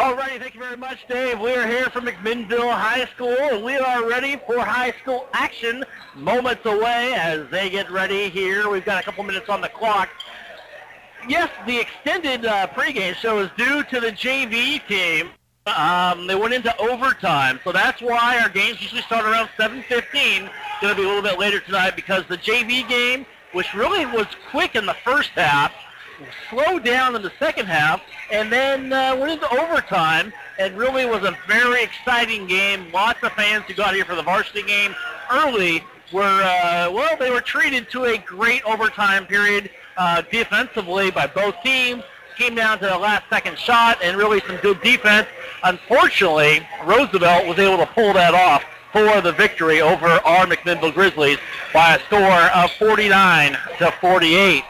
All righty, thank you very much, Dave. We are here from McMinnville High School, and we are ready for high school action. Moments away as they get ready here. We've got a couple minutes on the clock. Yes, the extended pregame show is due to the JV team. They went into overtime, so that's why our games usually start around 7:15. It's going to be a little bit later tonight because the JV game, which really was quick in the first half, slowed down in the second half, and then went into overtime, and really was a very exciting game. Lots of fans who got here for the varsity game early were, they were treated to a great overtime period defensively by both teams. Came down to the last second shot and really some good defense. Unfortunately, Roosevelt was able to pull that off for the victory over our McMinnville Grizzlies by a score of 49-48.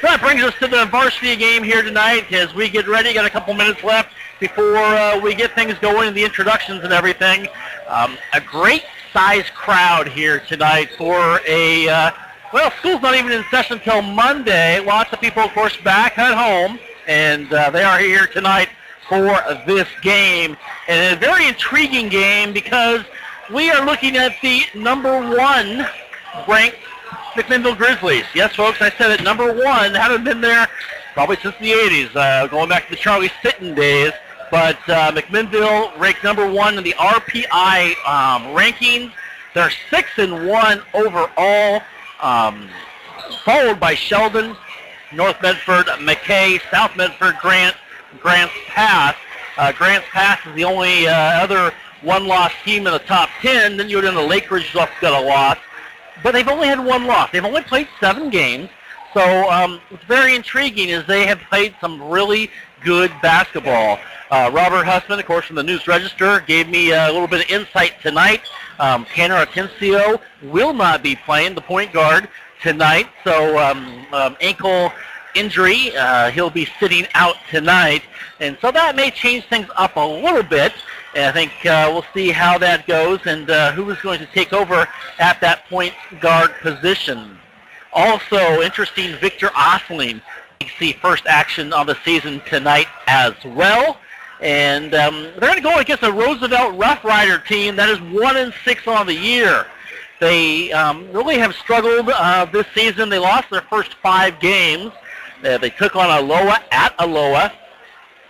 So that brings us to the varsity game here tonight as we get ready. Got a couple minutes left before we get things going and the introductions and everything. A great size crowd here tonight for a, school's not even in session until Monday. Lots of people, of course, back at home, and they are here tonight for this game. And a very intriguing game because we are looking at the number 1 ranked McMinnville Grizzlies. Yes, folks, I said it, number 1. Haven't been there probably since the 80s, going back to the Charlie Sitton days. But McMinnville ranked number 1 in the RPI rankings. They're 6-1 overall, followed by Sheldon, North Medford, McKay, South Medford, Grants Pass. Grants Pass is the only other one-loss team in the top 10. Then you go down to Lake Ridge, who's got a loss. But they've only had one loss. They've only played 7 games. So what's very intriguing is they have played some really good basketball. Robert Hussman, of course, from the News Register, gave me a little bit of insight tonight. Tanner Atencio will not be playing, the point guard, tonight. So ankle injury, he'll be sitting out tonight. And so that may change things up a little bit. And I think we'll see how that goes and who is going to take over at that point guard position. Also interesting, Victor Osling. You see first action on the season tonight as well. And they're going to go against a Roosevelt Rough Rider team that is 1-6 on the year. They really have struggled this season. They lost their first 5 games. They took on Aloha at Aloha.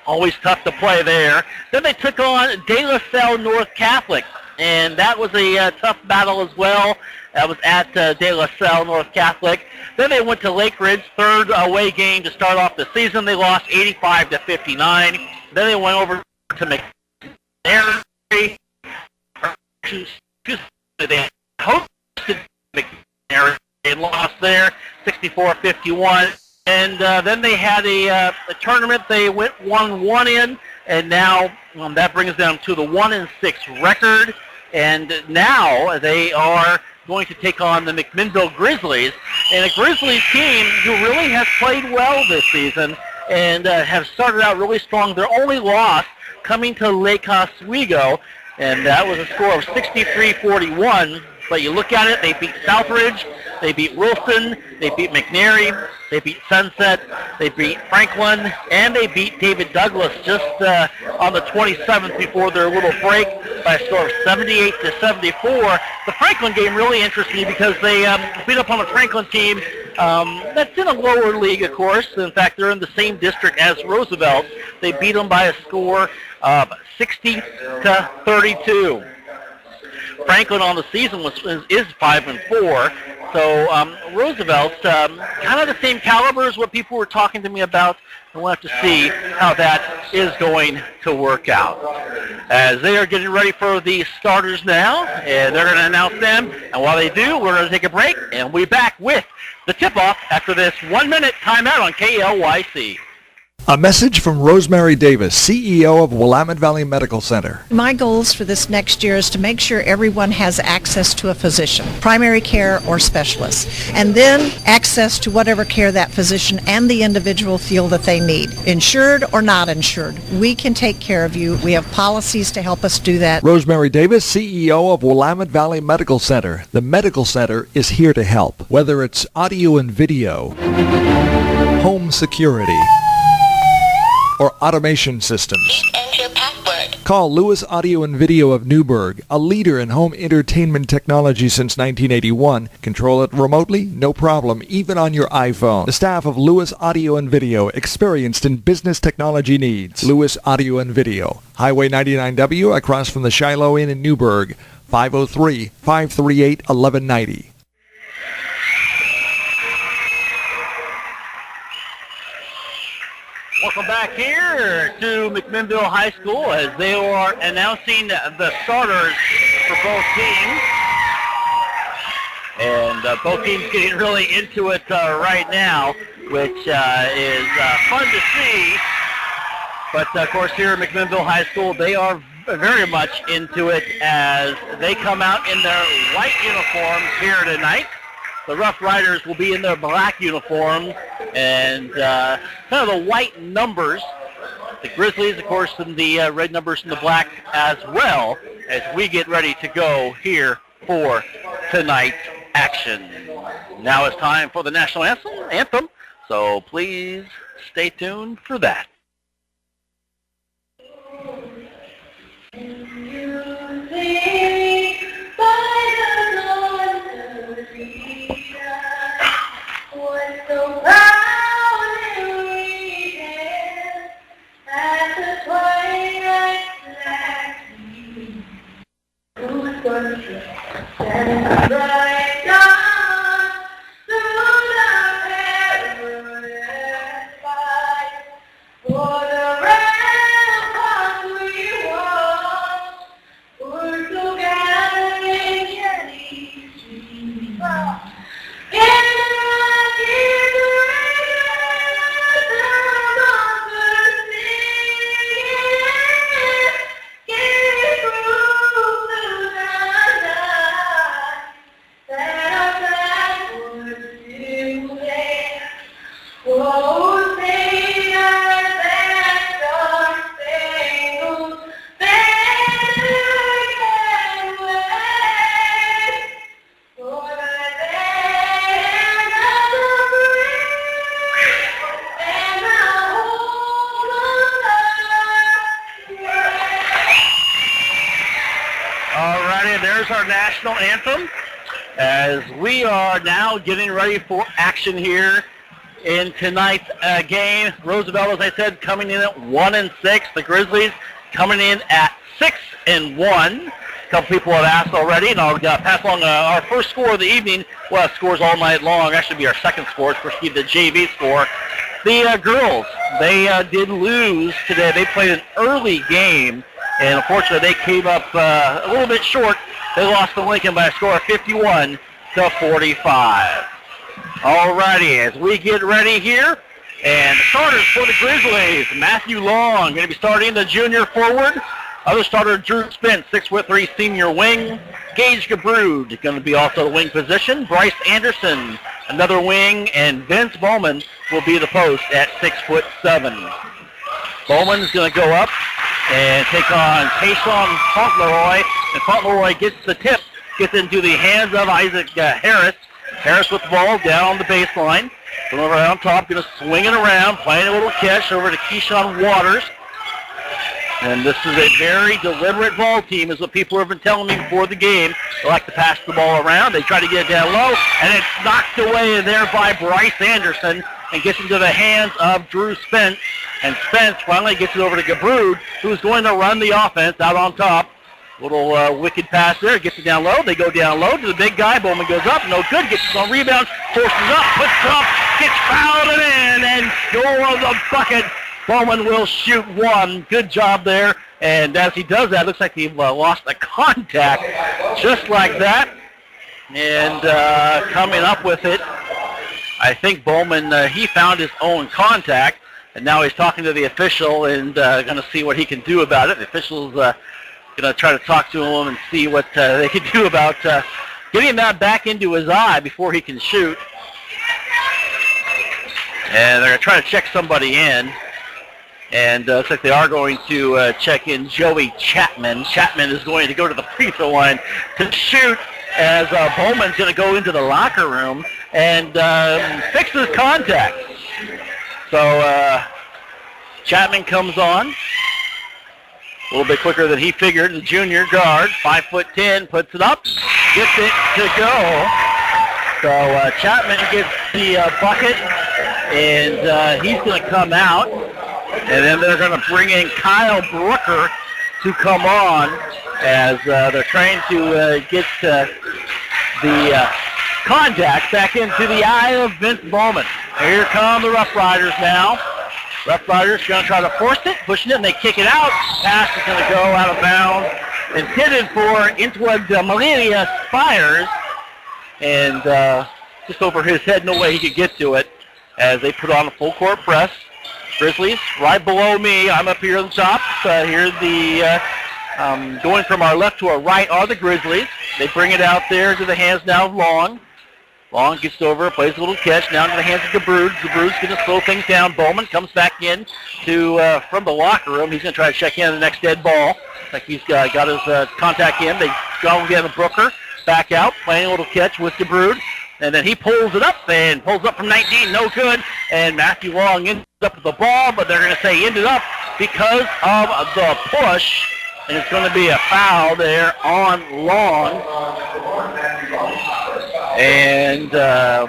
Always tough to play there. Then they took on De La Salle North Catholic, and that was a tough battle as well. That was at De La Salle North Catholic. Then they went to Lake Ridge, third away game to start off the season. They lost 85-59. Then they went over to McNary. They hosted McNary and lost there 64-51. And then they had a tournament they went 1-1 in, and now that brings them to the 1-6 record. And now they are going to take on the McMinnville Grizzlies, and a Grizzlies team who really has played well this season and have started out really strong. Their only loss coming to Lake Oswego, and that was a score of 63-41. But you look at it, they beat Southridge, they beat Wilson, they beat McNary, they beat Sunset, they beat Franklin, and they beat David Douglas just on the 27th before their little break by a score of 78-74. The Franklin game really interests me because they beat up on a Franklin team that's in a lower league, of course. In fact, they're in the same district as Roosevelt. They beat them by a score of 60-32. Franklin on the season is 5-4. So Roosevelt, kind of the same caliber as what people were talking to me about. And we'll have to see how that is going to work out. As they are getting ready for the starters now, and they're going to announce them. And while they do, we're going to take a break, and we'll be back with the tip-off after this 1-minute timeout on KLYC. A message from Rosemary Davis, CEO of Willamette Valley Medical Center. My goals for this next year is to make sure everyone has access to a physician, primary care or specialist, and then access to whatever care that physician and the individual feel that they need. Insured or not insured, we can take care of you. We have policies to help us do that. Rosemary Davis, CEO of Willamette Valley Medical Center. The Medical Center is here to help, whether it's audio and video, home security, or automation systems. Enter password. Call Lewis Audio and Video of Newburgh, a leader in home entertainment technology since 1981. Control it remotely? No problem, even on your iPhone. The staff of Lewis Audio and Video, experienced in business technology needs. Lewis Audio and Video, Highway 99W, across from the Shiloh Inn in Newburgh, 503-538-1190. Welcome back here to McMinnville High School as they are announcing the starters for both teams. And both teams getting really into it right now, which is fun to see. But, of course, here at McMinnville High School, they are very much into it as they come out in their white uniforms here tonight. The Rough Riders will be in their black uniforms and kind of the white numbers. The Grizzlies, of course, in the red numbers and the black as well, as we get ready to go here for tonight's action. Now it's time for the national anthem, so please stay tuned for that. So proud and reading at the twilight flashing, who's going to stand bright dawn through the perilous fight for the ramparts we walk, we're so gathering Jenny's street. There's our national anthem as we are now getting ready for action here in tonight's game. Roosevelt, as I said, coming in at 1-6. The Grizzlies coming in at 6-1. A couple people have asked already, and I'll pass along our first score of the evening. We'll have scores all night long. Actually, be our second score. Of course, the JV score. The girls, they did lose today. They played an early game, and unfortunately, they came up a little bit short. They lost to Lincoln by a score of 51-45. All righty, as we get ready here, and the starters for the Grizzlies, Matthew Long going to be starting, the junior forward. Other starter, Drew Spence, 6'3", senior wing. Gage Gabrud going to be also the wing position. Bryce Anderson, another wing, and Vince Bowman will be the post at 6'7". Bowman's going to go up and take on Tayshawn Fauntleroy, and Fauntleroy gets the tip, gets into the hands of Isaac Harris. Harris with the ball down the baseline. From over on top, going to swing it around, playing a little catch over to Keyshawn Waters. And this is a very deliberate ball team, is what people have been telling me before the game. They like to pass the ball around. They try to get it down low, and it's knocked away there by Bryce Anderson and gets into the hands of Drew Spence. And Spence finally gets it over to Gabrud, who's going to run the offense out on top. Little wicked pass there. Gets it down low. They go down low to the big guy. Bowman goes up. No good. Gets it on rebound. Forces up. Puts it up. Gets fouled and in. And scores the bucket. Bowman will shoot one. Good job there. And as he does that, looks like he lost a contact just like that. And coming up with it, I think Bowman, he found his own contact. And now he's talking to the official and going to see what he can do about it. The official's going to try to talk to him and see what they can do about getting that back into his eye before he can shoot. And they're going to try to check somebody in. And looks like they are going to check in Joey Chapman. Chapman is going to go to the free throw line to shoot as Bowman's going to go into the locker room and fix his contact. So Chapman comes on. A little bit quicker than he figured. The junior guard, 5'10", puts it up, gets it to go. So Chapman gets the bucket, and he's going to come out. And then they're going to bring in Kyle Brooker to come on as they're trying to get the contact back into the eye of Vince Bowman. Here come the Rough Riders now. Rough Riders going to try to force it, pushing it, and they kick it out. Pass is going to go out of bounds. Intended for Malia Spires, and just over his head, no way he could get to it as they put on a full court press. Grizzlies right below me. I'm up here on the top. Here's the going from our left to our right are the Grizzlies. They bring it out there to the hands now of Long. Long gets over, plays a little catch, now into the hands of DeBrude. DeBrude's going to slow things down. Bowman comes back in to from the locker room. He's going to try to check in the next dead ball. Like he's got his contact in. They go again to Brooker. Back out, playing a little catch with DeBrude. And then he pulls it up and pulls up from 19, no good. And Matthew Long ends up with the ball, but they're going to say ended up because of the push. And it's going to be a foul there on Long. And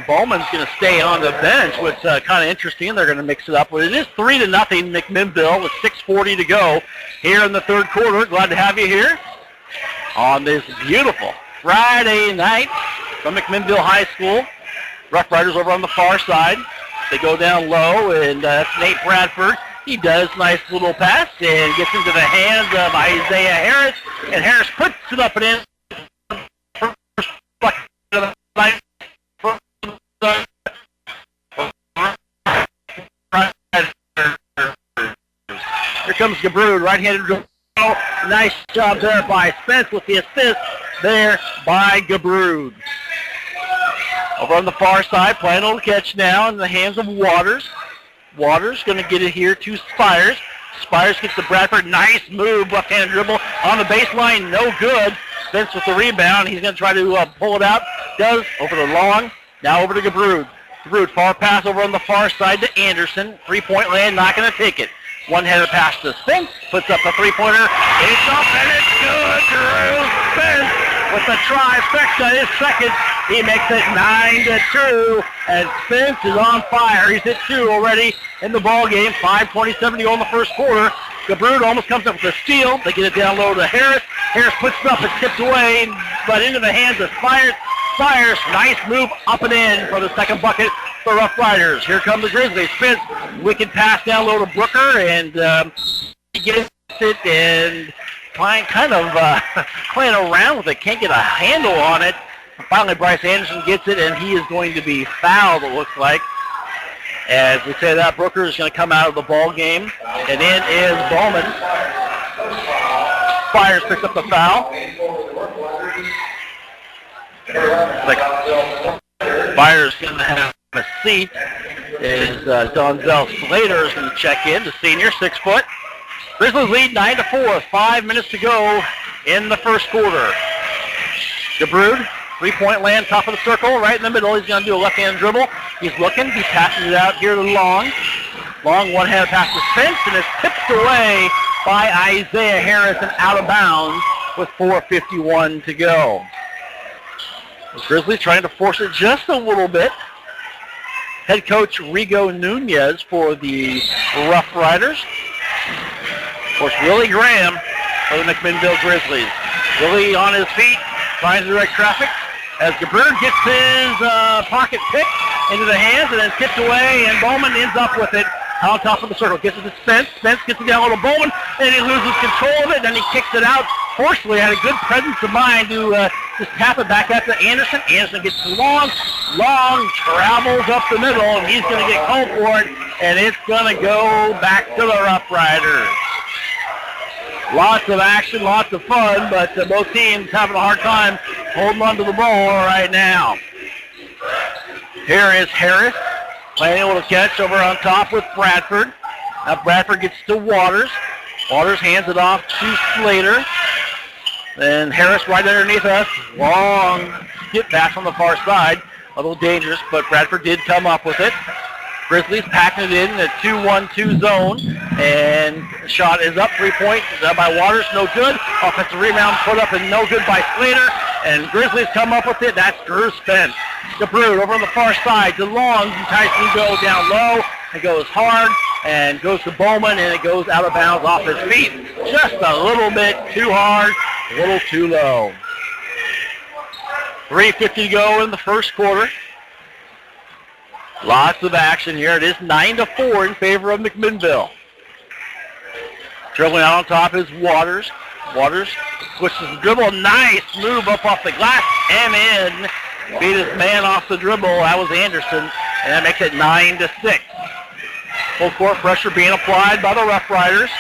Bowman's going to stay on the bench, which is kind of interesting. They're going to mix it up. But it is 3-0 McMinnville with 6:40 to go here in the third quarter. Glad to have you here on this beautiful Friday night from McMinnville High School. Rough Riders over on the far side. They go down low, and that's Nate Bradford. He does nice little pass and gets into the hands of Isaiah Harris, and Harris puts it up and in. Here comes DeBrude, right-handed dribble. Nice job there by Spence with the assist there by DeBrude. Over on the far side, playing a little catch now in the hands of Waters. Waters going to get it here to Spires. Spires gets to Bradford. Nice move, left-handed dribble on the baseline. No good. Spence with the rebound. He's going to try to pull it out. Does over to Long. Now over to DeBrude. DeBrude, far pass over on the far side to Anderson. Three-point land, not going to take it. One-handed pass to Spence. Puts up a three-pointer. It's up and it's good. Drew Spence with the trifecta. His second. He makes it 9-2. And Spence is on fire. He's hit 2 already in the ball game. 5:27 to go in the first quarter. DeBrude almost comes up with a steal. They get it down low to Harris. Harris puts it up and tipped away, but into the hands of Spires. Spires, nice move up and in for the second bucket for Rough Riders. Here come the Grizzlies. Spence, wicked pass down low to Brooker, and he gets it and kind of playing around with it. Can't get a handle on it. Finally, Bryce Anderson gets it, and he is going to be fouled, it looks like. As we say that, Brooker is going to come out of the ball game, and in is Bowman. Spires picks up the foul. Spires going to have a seat. Is Donzel Slater is going to check in, the senior, 6 foot. Grizzlies lead 9-4, 5 minutes to go in the first quarter. DeBrude, three-point land, top of the circle, right in the middle. He's going to do a left-hand dribble. He's looking. He passes it out here to Long. Long one-handed pass to Spence, and it's tipped away by Isaiah Harris and out of bounds with 4:51 to go. The Grizzlies trying to force it just a little bit. Head coach Rigo Nunez for the Rough Riders. Of course, Willie Graham for the McMinnville Grizzlies. Willie on his feet, trying to direct traffic as DeBrude gets his pocket pick into the hands and then tipped away, and Bowman ends up with it on top of the circle. Gets it to Spence. Spence gets it down to Bowman, and he loses control of it, and then he kicks it out. Fortunately, had a good presence of mind to just tap it back up to Anderson. Anderson gets to Long. Long travels up the middle, and he's going to get called for it, and it's going to go back to the Rough Riders. Lots of action, lots of fun, but both teams having a hard time holding on to the ball right now. Here is Harris playing a little catch over on top with Bradford. Now Bradford gets to Waters. Waters hands it off to Slater. Then Harris right underneath us. Long skip pass on the far side. A little dangerous, but Bradford did come up with it. Grizzlies packing it in a 2-1-2 zone, and shot is up, 3-point by Waters, no good. Offensive rebound put up and no good by Slater, and Grizzlies come up with it. That's Drew Spence. DeBrood over on the far side to Long, tries to go down low. It goes hard and goes to Bowman, and it goes out of bounds off his feet. Just a little bit too hard, a little too low. 3:50 to go in the first quarter. Lots of action here. It is 9-4 in favor of McMinnville. Dribbling out on top is Waters. Waters switches the dribble. Nice move up off the glass and in. Beat his man off the dribble. That was Anderson, and that makes it 9-6. Full court pressure being applied by the Rough Riders.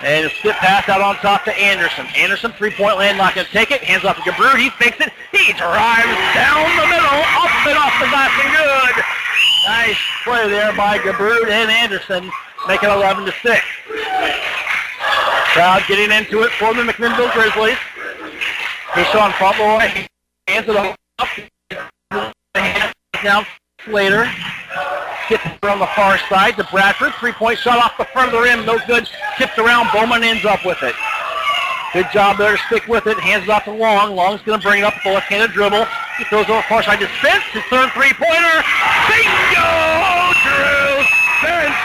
And a skip pass out on top to Anderson. Anderson, three-point land, not going to take it. Hands off to Gabrud. He fakes it. He drives down the middle, up and off the glass, and good. Nice play there by Gabrud and Anderson, making 11-6. Crowd getting into it for the McMinnville Grizzlies. Deshaun Fauntleroy hands it up. Down Slater. Gets it on the far side to Bradford. Three-point shot off the front of the rim. No good. Tipped around. Bowman ends up with it. Good job there to stick with it. Hands it off to Long. Long's going to bring it up with the left-handed dribble. He throws over far side to Spence. His third three-pointer. Bingo! Drew Spence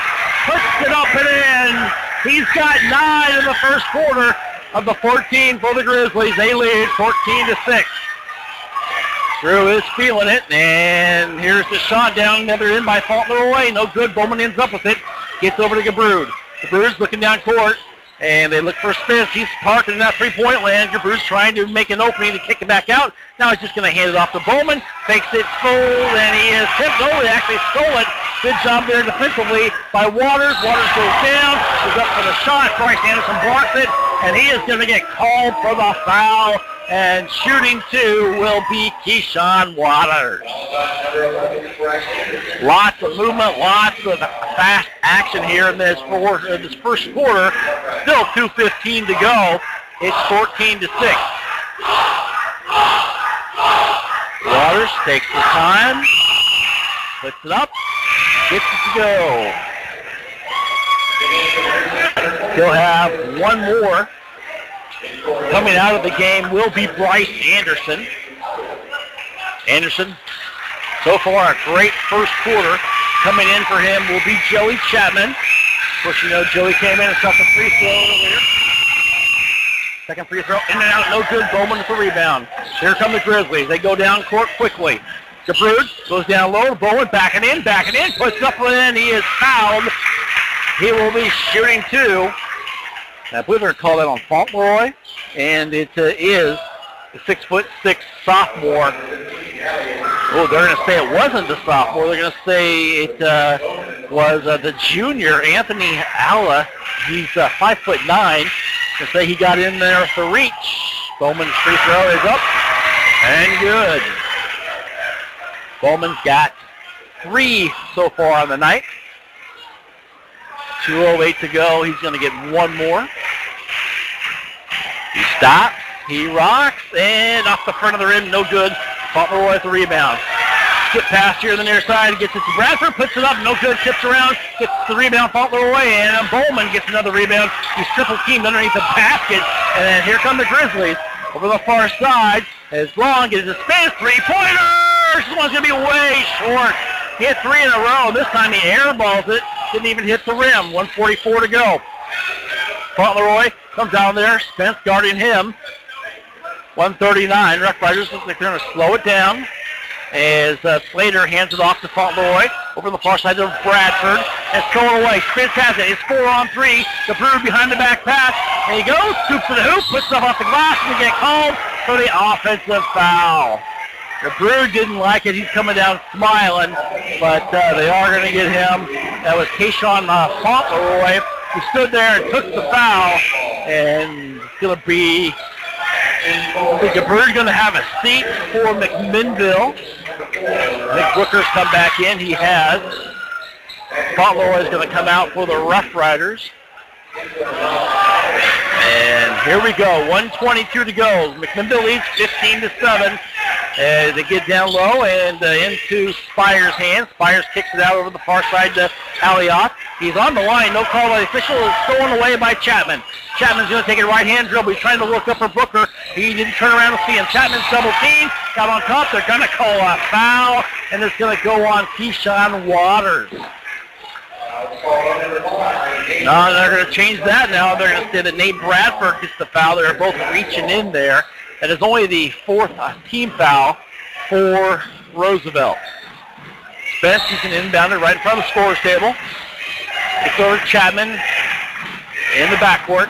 puts it up and in. He's got 9 in the first quarter of the 14 for the Grizzlies. They lead 14-6. Drew is feeling it, and here's the shot down the other end by Fauntleroy. No good. Bowman ends up with it. Gets over to Gabrud. Gabrud's looking down court, and they look for Spence. He's parked in that three-point land. Gabrud's trying to make an opening to kick it back out. Now he's just going to hand it off to Bowman. Fakes it full, and he is tipped. Oh, he actually stole it. Good job there defensively by Waters. Waters goes down. Goes up for the shot. Bryce Anderson blocks it, and he is going to get called for the foul. And shooting two will be Keyshawn Waters. Lots of movement, lots of fast action here in this first quarter. Still 2:15 to go. It's 14-6. Waters takes the time, puts it up, gets it to go. He'll have one more. Coming out of the game will be Bryce Anderson. Anderson, so far a great first quarter. Coming in for him will be Joey Chapman. Of course, you know Joey came in and shot the free throw earlier. Second free throw, in and out, no good. Bowman with the rebound. Here come the Grizzlies. They go down court quickly. Gabrud goes down low. Bowman backing in, puts up and in. He is fouled. He will be shooting two. I believe they're going to call that on Fauntleroy, and it is the 6'6" sophomore. Oh, they're going to say it wasn't the sophomore. They're going to say it was the junior, Anthony Alla. He's 5'9". They say he got in there for reach. Bowman's free throw is up and good. Bowman's got 3 so far on the night. 2:08 to go. He's going to get one more. He stops. He rocks. And off the front of the rim. No good. Fauntleroy with the rebound. Skip pass here on the near side. Gets it to Bradford. Puts it up. No good. Tips around. Gets the rebound. Fauntleroy. And Bowman gets another rebound. He's triple teamed underneath the basket. And then here come the Grizzlies. Over the far side. As Long gets a spin. Three-pointer. This one's going to be way short. He hit 3 in a row. This time he airballs it. Didn't even hit the rim. 1:44 to go. Fauntleroy comes down there. Spence guarding him. 1:39. Rough Riders look like they're going to slow it down as Slater hands it off to Fauntleroy. Over the far side to Bradford. And stolen away. Spence has it. It's 4-on-3. The Brew behind the back pass. And he goes. Scoops to the hoop. Puts stuff off the glass. And we get called for the offensive foul. The Brew didn't like it. He's coming down smiling, but they are going to get him. That was Keyshawn Fauntleroy, who stood there and took the foul, and it's going to be, I think the Brew's going to have a seat for McMinnville. Nick Brooker's come back in. He has. Fauntleroy is going to come out for the Rough Riders. And here we go. 1:22 to go. McMinnville leads 15-7. They get down low and into Spire's hands. Spires kicks it out over the far side to Alioth. He's on the line. No call by the official. It's stolen away by Chapman. Chapman's going to take a right-hand dribble. He's trying to look up for Booker. He didn't turn around to see him. Chapman's double team. Got on top. They're going to call a foul, and it's going to go on Keyshawn Waters. No, they're going to change that now. They're going to say that Nate Bradford gets the foul. They're both reaching in there. That is only the fourth team foul for Roosevelt. Spence, he's an inbounder right in front of the scorer's table. It's over to Chapman in the backcourt.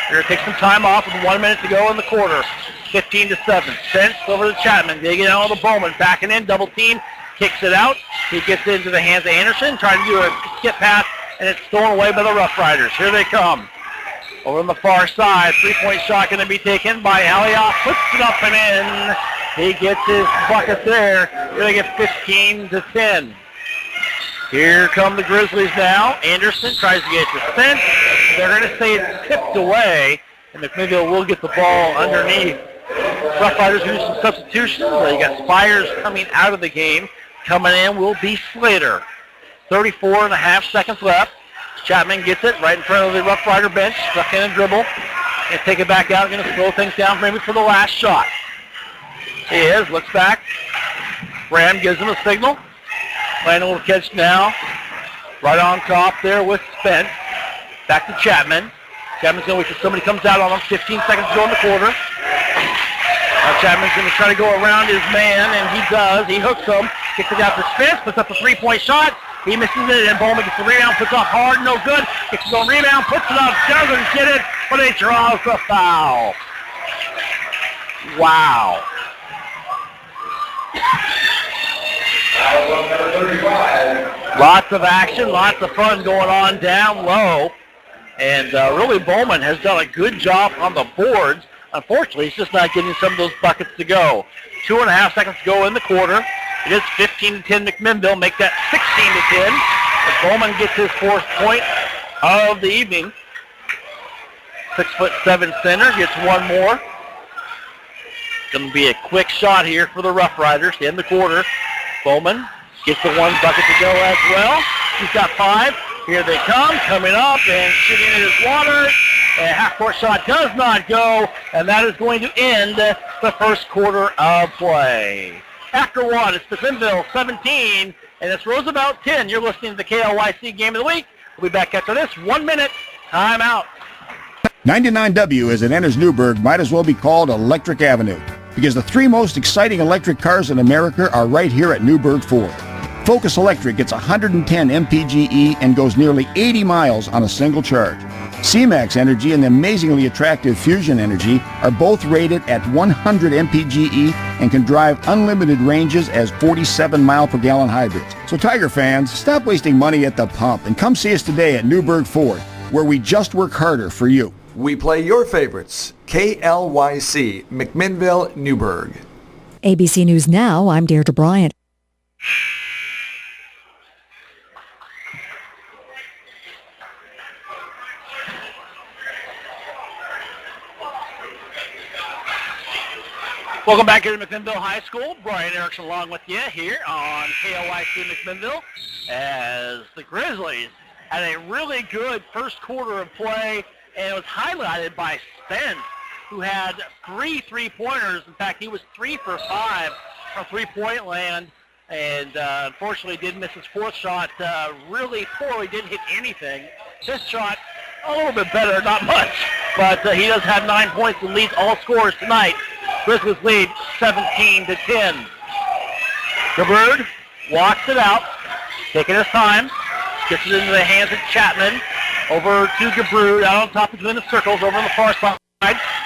They're going to take some time off with 1 minute to go in the quarter. 15-7. Spence over to Chapman. They get out of the Bowman. Backing in, double team. Kicks it out. He gets into the hands of Anderson. Trying to do a skip pass, and it's stolen away by the Rough Riders. Here they come. Over on the far side, three-point shot going to be taken by Alioth. Puts it up and in. He gets his bucket there. They're going to get 15-10. Here come the Grizzlies now. Anderson tries to get it to Spence. They're going to say it's tipped away, and McMinnville will get the ball underneath. Rough Riders going to do some substitutions. You got Spires coming out of the game. Coming in will be Slater. 34.5 seconds left. Chapman gets it right in front of the Rough Rider bench. Stuck in a dribble. And take it back out. Going to slow things down maybe for the last shot. He is. Looks back. Graham gives him a signal. Landon will catch now. Right on top there with Spence. Back to Chapman. Chapman's going to wait till somebody comes out on him. 15 seconds to go in the quarter. Now Chapman's going to try to go around his man, and he does. He hooks him. Kicks it out for Spence. Puts up a three-point shot. He misses it, and Bowman gets the rebound. Puts up hard. No good. Gets his own rebound. Puts it up. Doesn't get it, but he draws the foul. Wow. Lots of action, lots of fun going on down low. And really Bowman has done a good job on the boards. Unfortunately, he's just not getting some of those buckets to go. 2.5 seconds to go in the quarter. It is 15-10 McMinnville. Make that 16-10. As Bowman gets his fourth point of the evening. 6'7" center gets one more. Going to be a quick shot here for the Rough Riders to end the quarter. Bowman gets the one bucket to go as well. He's got 5. Here they come, coming up and shooting it as Waters. A half-court shot does not go, and that is going to end the first quarter of play. After one, it's McMinnville 17, and it's Roosevelt 10. You're listening to the KLYC Game of the Week. We'll be back after this. 1 minute, timeout. 99W, as it enters Newburgh, might as well be called Electric Avenue, because the 3 most exciting electric cars in America are right here at Newburgh Ford. Focus Electric gets 110 mpge and goes nearly 80 miles on a single charge. C-Max Energy and the amazingly attractive Fusion Energy are both rated at 100 mpge and can drive unlimited ranges as 47-mile-per-gallon hybrids. So Tiger fans, stop wasting money at the pump and come see us today at Newburgh Ford, where we just work harder for you. We play your favorites. KLYC, McMinnville, Newburgh. ABC News Now, I'm Deirdre Bryant. Welcome back here to McMinnville High School. Brian Erickson along with you here on KLYC McMinnville as the Grizzlies had a really good first quarter of play, and it was highlighted by Spence, who had 3 3-pointers. In fact, he was 3 for 5 from three-point land, and unfortunately did miss his fourth shot really poorly, didn't hit anything. This shot, a little bit better, not much, but he does have 9 points and leads all scorers tonight. Grizzlies lead 17-10. Gabbard walks it out, taking his time, gets it into the hands of Chapman. Over to Gabbard, out on top between the circles, over on the far side.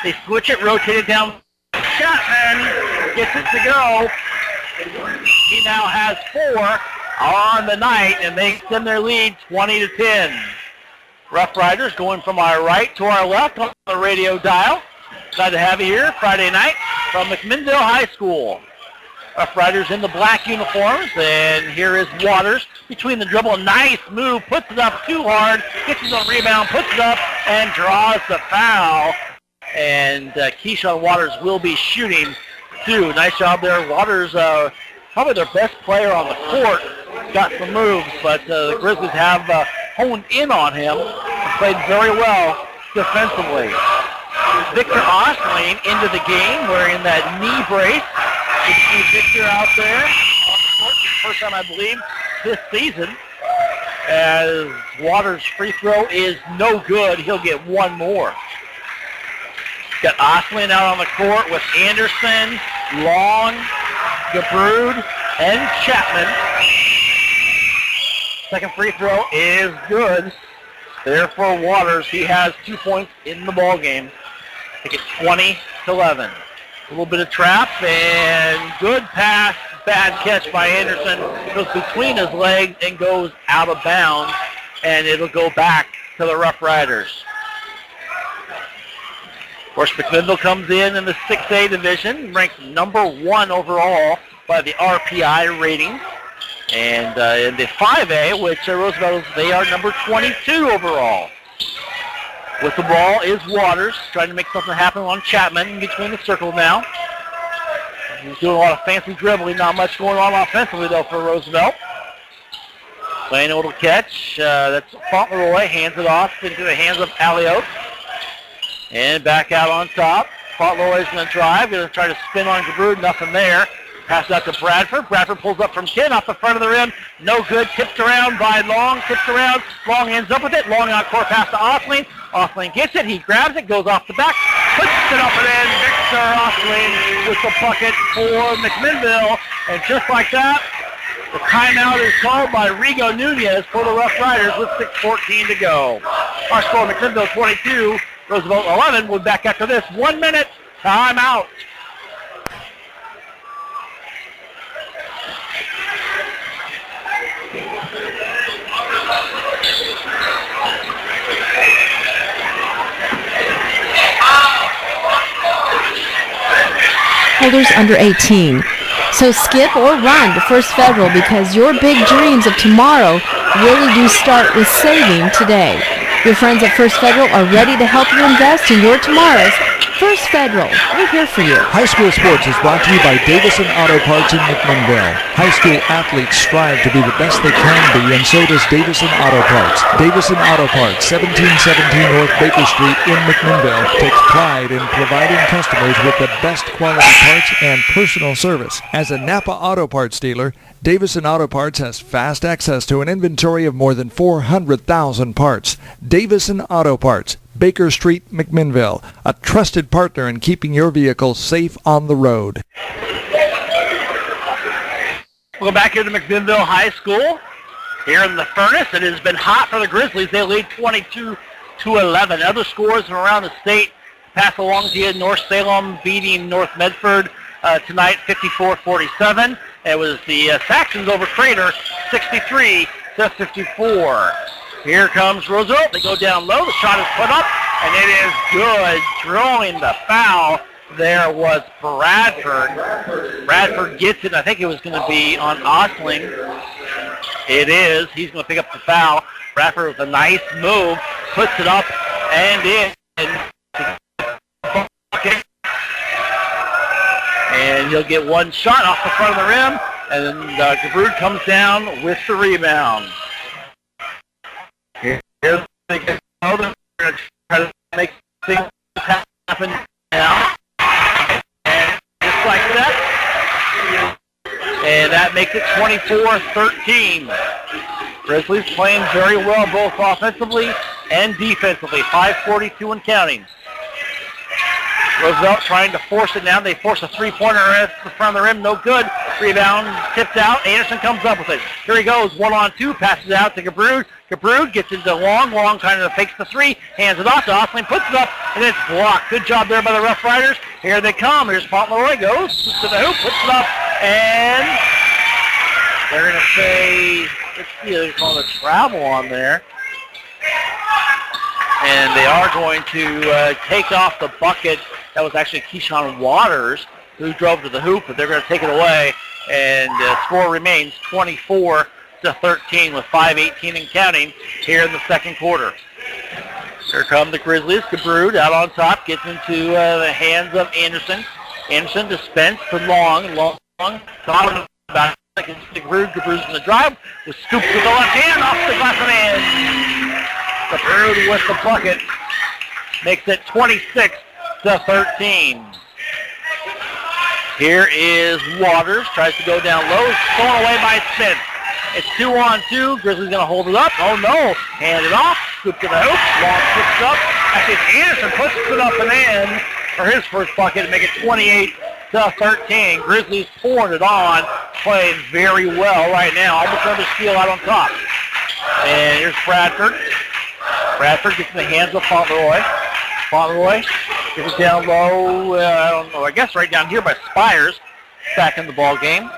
They switch it, rotate it down. Chapman gets it to go. He now has 4 on the night, and they extend their lead 20-10. Rough Riders going from our right to our left on the radio dial. Glad to have you here Friday night from McMinnville High School. Rough Riders in the black uniforms, and here is Waters between the dribble. Nice move, puts it up too hard, gets his own rebound, puts it up, and draws the foul. And Keyshawn Waters will be shooting 2. Nice job there. Waters, probably their best player on the court, got some moves, but the Grizzlies have honed in on him and played very well defensively. Victor Ostling into the game wearing that knee brace. You see Victor out there on the court for the first time, I believe, this season. As Waters' free throw is no good, he'll get one more. Got Ostling out on the court with Anderson, Long, Gabrud, and Chapman. Second free throw is good. There for Waters. He has 2 points in the ball game. Take it 20-11. A little bit of trap and good pass. Bad catch by Anderson. Goes between his legs and goes out of bounds, and it'll go back to the Rough Riders. Of course, McMinnville comes in the 6A division, ranked number 1 overall by the RPI rating. And in the 5A, which Roosevelt, they are number 22 overall. With the ball is Waters, trying to make something happen on Chapman in between the circles now. He's doing a lot of fancy dribbling, not much going on offensively, though, for Roosevelt. Playing a little catch. That's Fauntleroy, hands it off into the hands of Alioth. And back out on top. Fauntleroy's going to drive, going to try to spin on Gabrud, nothing there. Pass out to Bradford. Bradford pulls up from 10 off the front of the rim. No good. Tipped around by Long. Tipped around. Long ends up with it. Long on court pass to Ostling. Ostling gets it. He grabs it. Goes off the back. Puts it up and in. Victor Ostling with the bucket for McMinnville. And just like that, the timeout is called by Rigo Nunez for the Rough Riders with 6:14 to go. Our score, McMinnville 22, Roosevelt 11. We'll be back after this. 1 minute timeout. Holders under 18. So skip or run to First Federal because your big dreams of tomorrow really do start with saving today. Your friends at First Federal are ready to help you invest in your tomorrows. First Federal, we're here for you. High school sports is brought to you by Davison Auto Parts in McMinnville. High school athletes strive to be the best they can be, and so does Davison Auto Parts. Davison Auto Parts, 1717 North Baker Street in McMinnville, takes pride in providing customers with the best quality parts and personal service. As a Napa Auto Parts dealer, Davison Auto Parts has fast access to an inventory of more than 400,000 parts. Davison Auto Parts, Baker Street, McMinnville, a trusted partner in keeping your vehicle safe on the road. We'll go back into McMinnville High School. Here in the furnace, it has been hot for the Grizzlies. They lead 22-11. Other scores from around the state pass along to you. North Salem beating North Medford tonight 54-47. It was the Saxons over Crater 63-54. Here comes Roosevelt. They go down low. The shot is put up, and it is good. Drawing the foul there was Bradford. Bradford gets it. I think it was going to be on Ostling. It is. He's going to pick up the foul. Bradford with a nice move. Puts it up and in. And he'll get one shot off the front of the rim. And then Gabrud comes down with the rebound. Here's the thing. They're going to try to make things happen now. And just like that. And that makes it 24-13. Grizzlies playing very well both offensively and defensively. 5:42 and counting. Roosevelt trying to force it now. They force a three-pointer at the front of the rim. No good. Rebound tipped out. Anderson comes up with it. Here he goes. 1-on-2. Passes out to Gabrud. Gabrud gets into Long. Long kind of fakes the three. Hands it off to Ostling. Puts it up. And it's blocked. Good job there by the Rough Riders. Here they come. Here's Fauntleroy. Goes to the hoop. Puts it up. And they're going to say, let's see, they're calling a travel on there. And they are going to take off the bucket. That was actually Keyshawn Waters who drove to the hoop, but they're going to take it away. And the score remains 24-13 with 5:18 and counting here in the second quarter. Here come the Grizzlies. Gabrud out on top, gets into the hands of Anderson. Anderson to Spence to Long. Thought about it. Gabruz in the drive. Was scooped with the left hand off the glass and in. Gabruz with the bucket. Makes it 26-13. Here is Waters. Tries to go down low. Thrown away by Spence. It's 2-on-2. Grizzlies going to hold it up. Oh, no. Hand it off. Scoop to the hoop. Long puts up. Actually, Anderson puts it up and in for his first bucket to make it 28-13. Grizzlies pouring it on. Playing very well right now. Almost another steal out on top. And here's Bradford. Bradford gets in the hands of Fauntleroy. Fauntleroy gets it down low. I don't know. I guess right down here by Spires. Back in the ball game.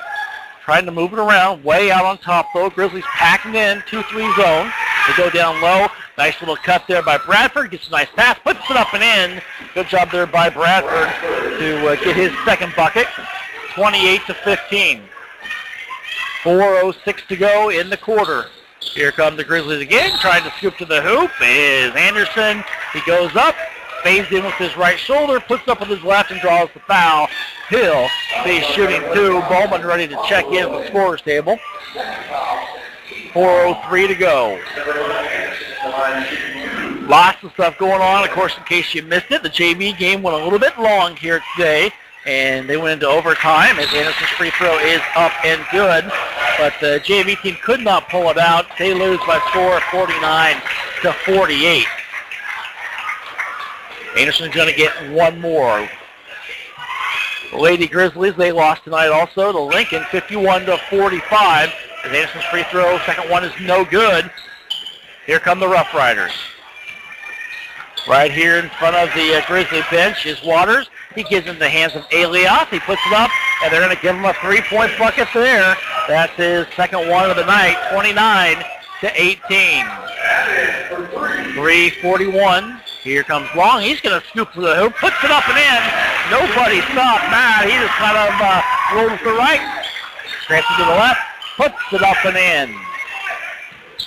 Trying to move it around. Way out on top, though. Grizzlies packing in 2-3 zone. They go down low. Nice little cut there by Bradford. Gets a nice pass. Puts it up and in. Good job there by Bradford to get his second bucket. 28-15. 4:06 to go in the quarter. Here come the Grizzlies again. Trying to scoop to the hoop is Anderson. He goes up. Fades in with his right shoulder. Puts up with his left and draws the foul. Hill be shooting two. Bowman ready to check in at the scorer's table. 4:03 to go. Lots of stuff going on. Of course, in case you missed it, the JV game went a little bit long here today, and they went into overtime as Anderson's free throw is up and good. But the JV team could not pull it out. They lose by score of 49-48. Anderson's going to get one more. The Lady Grizzlies, they lost tonight also to Lincoln, 51-45. As Anderson's free throw, second one is no good. Here come the Rough Riders. Right here in front of the Grizzly bench is Waters. He gives it in the hands of Elias. He puts it up, and they're going to give him a three-point bucket there. That's his second one of the night, 29-18. 3:41. Here comes Long. He's going to scoop to the hoop, puts it up and in. Nobody stopped Matt. He just kind of rolls to the right, scratches to the left, puts it up and in.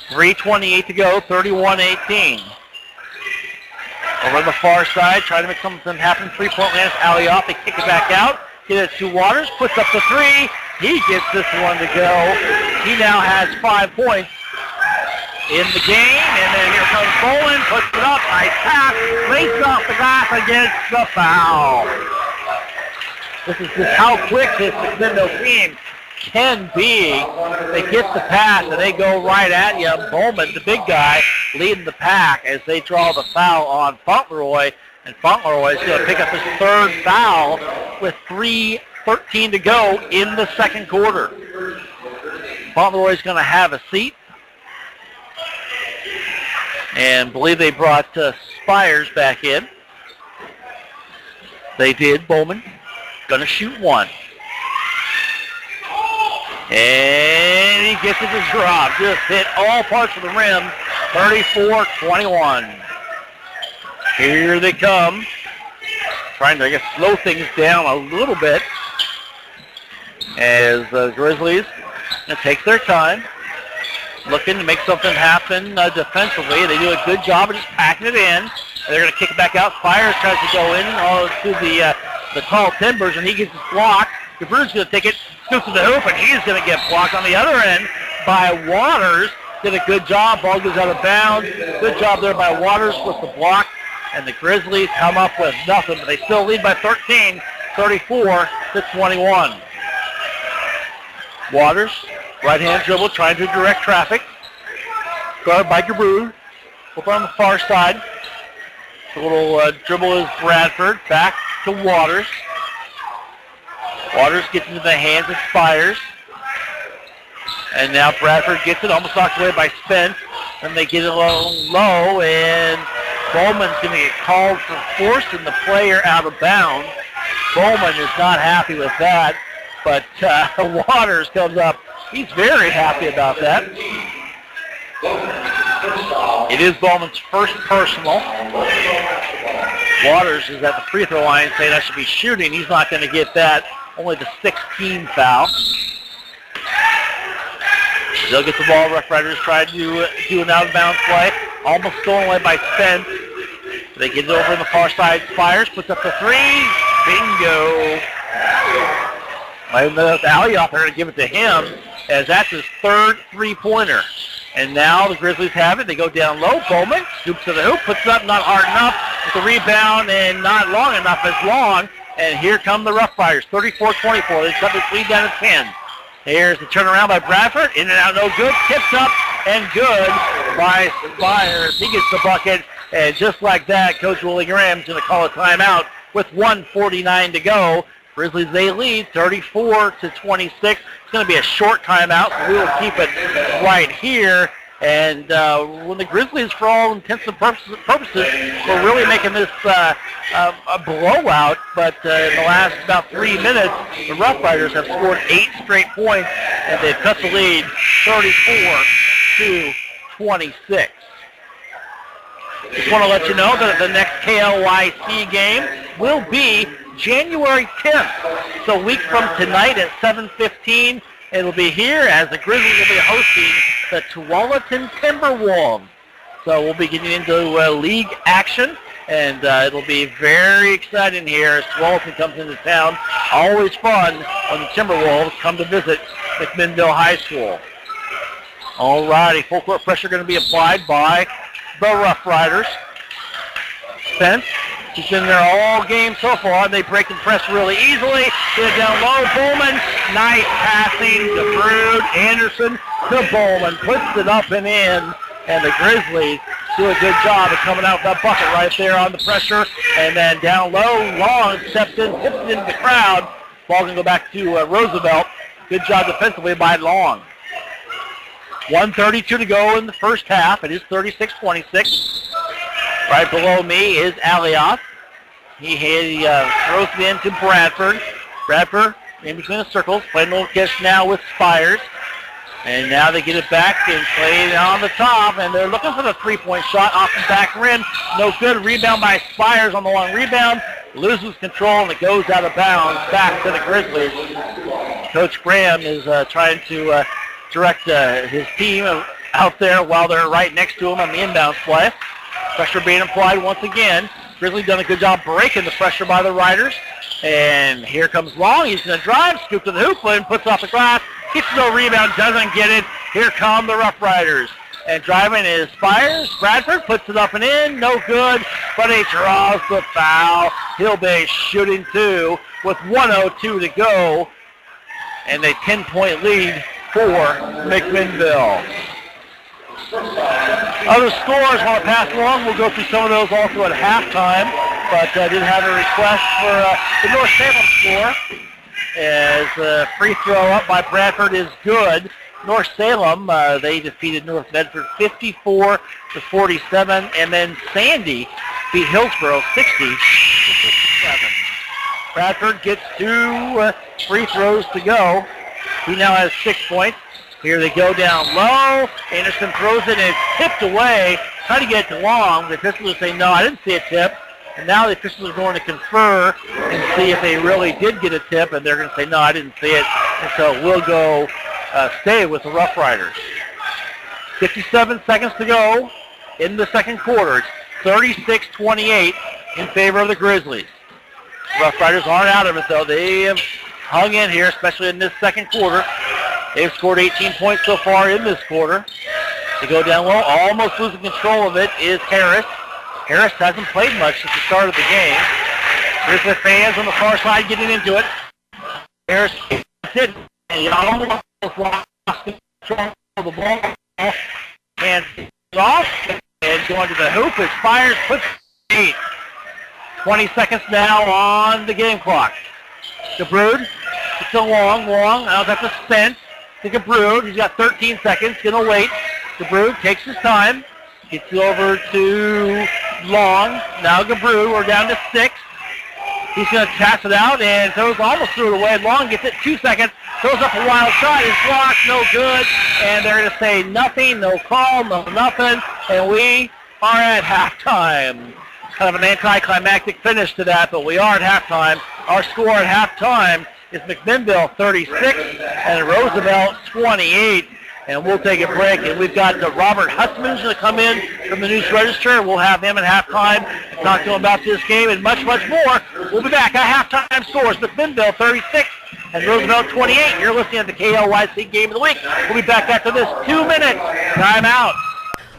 3:28 to go, 31-18. Over on the far side, trying to make something happen. Three-point land, alley off. They kick it back out. Get it to Waters, puts up the three. He gets this one to go. He now has 5 points in the game, and then here comes Bolin, puts it up, nice pass, laces off the glass against the foul. This is just how quick this McMinnville team can be. They get the pass, and they go right at you. Bowman, the big guy, leading the pack as they draw the foul on Fauntleroy, and Fauntleroy is going to pick up his third foul with 3:13 to go in the second quarter. Fauntleroy is going to have a seat. And believe they brought Spires back in. They did. Bowman going to shoot one. And he gets it to drop. Just hit all parts of the rim. 34-21. Here they come. Trying to, I guess, slow things down a little bit. As the Grizzlies take their time. Looking to make something happen defensively. They do a good job of just packing it in. They're going to kick it back out. Spires tries to go in to the tall Timbers, and he gets his block. DeBru's going to take it, scoops to the hoop, and he's going to get blocked on the other end by Waters. Did a good job. Ball goes out of bounds. Good job there by Waters with the block. And the Grizzlies come up with nothing, but they still lead by 13, 34-21. Waters. Right-hand dribble, trying to direct traffic. Guarded by Gabruz. Over on the far side. The little dribble is Bradford. Back to Waters. Waters gets into the hands of Spires. And now Bradford gets it, almost knocked away by Spence. Then they get it low, and Bowman's going to get called for forcing the player out of bounds. Bowman is not happy with that, but Waters comes up. He's very happy about that. It is Bowman's first personal. Waters is at the free throw line saying I should be shooting. He's not going to get that. Only the 16th foul. They'll get the ball. Rough Riders try to do an out-of-bounds play. Almost stolen away by Spence. They get it over on the far side. Spires puts up the three. Bingo. Alley off there to give it to him, as that's his third three-pointer. And now the Grizzlies have it. They go down low. Bowman scoops to the hoop, puts it up, not hard enough. With the rebound and not long enough. It's long. And here come the Rough Riders, 34-24. They cut this lead down to 10. Here's the turnaround by Bradford. In and out, no good. Tipped up and good by Spires. He gets the bucket. And just like that, Coach Willie Graham's going to call a timeout with 1:49 to go. Grizzlies, they lead 34-26. It's going to be a short timeout, so we will keep it right here. And when the Grizzlies, for all intents and purposes, were really making this a blowout, but in the last about 3 minutes, the Rough Riders have scored 8 straight points, and they've cut the lead 34-26. Just want to let you know that the next KLYC game will be January 10th. So a week from tonight at 7:15, it'll be here as the Grizzlies will be hosting the Tualatin Timberwolves. So we'll be getting into league action, and it'll be very exciting here as Tualatin comes into town. Always fun when the Timberwolves come to visit McMinnville High School. All righty, full court pressure going to be applied by the Rough Riders. Spence, he's been there all game so far, and they break and press really easily. Get it down low. Bowman, nice passing to Brood. Anderson to Bowman, puts it up and in, and the Grizzlies do a good job of coming out with that bucket right there on the pressure. And then down low, Long steps in, tips it into the crowd. Ball going to go back to Roosevelt. Good job defensively by Long. 1:32 to go in the first half. It is 36-26. Right below me is Alioth. He throws it into Bradford. Bradford in between the circles, playing a little catch now with Spires. And now they get it back and play it on the top, and they're looking for the three-point shot off the back rim. No good. Rebound by Spires on the long rebound. Loses control, and it goes out of bounds back to the Grizzlies. Coach Graham is trying to direct his team out there while they're right next to him on the inbounds play. Pressure being applied once again. Grizzlies done a good job breaking the pressure by the Riders. And here comes Long. He's going to drive, scoop to the hoop, and puts off the glass. Gets no rebound, doesn't get it. Here come the Rough Riders. And driving is Spires. Bradford puts it up and in. No good, but he draws the foul. He'll be shooting two with 1:02 to go. And a 10-point lead for McMinnville. Other scores I want to pass along. We'll go through some of those also at halftime. But I did have a request for the North Salem score. As a free throw up by Bradford is good. North Salem, they defeated North Medford 54-47. And then Sandy beat Hillsborough 60-57. Bradford gets 2 free throws to go. He now has 6 points. Here they go down low. Anderson throws it, and it's tipped away. Trying to get it to Long. The officials will say, no, I didn't see a tip. And now the officials are going to confer and see if they really did get a tip, and they're going to say, no, I didn't see it. And so we'll go stay with the Rough Riders. 57 seconds to go in the second quarter. It's 36-28 in favor of the Grizzlies. Rough Riders aren't out of it, though. They have hung in here, especially in this second quarter. They've scored 18 points so far in this quarter. They go down low. Almost losing control of it is Harris. Harris hasn't played much since the start of the game. Grizzly fans on the far side getting into it. Harris did. And he almost lost control of the ball. And off. And going to the hoop as Spires puts 8. 20 seconds now on the game clock. DeBrood. It's a long. Now that's a Spence. To DeBrood. He's got 13 seconds. Going to wait. DeBrood takes his time. Gets over to Long. Now DeBrood. We're down to 6. He's going to pass it out and throws almost threw it away. Long gets it 2 seconds. Throws up a wild shot. It's blocked. No good. And they're going to say nothing. No call. No nothing. And we are at halftime. Kind of an anticlimactic finish to that, but we are at halftime. Our score at halftime is McMinnville 36 and Roosevelt 28. and we'll take a break. And we've got Robert Hussman going to come in from the News Register. We'll have him at halftime and talk to him about this game and much, much more. We'll be back at halftime scores. McMinnville 36 and Roosevelt 28. You're listening to the KLYC Game of the Week. We'll be back after this 2 minutes. Time out.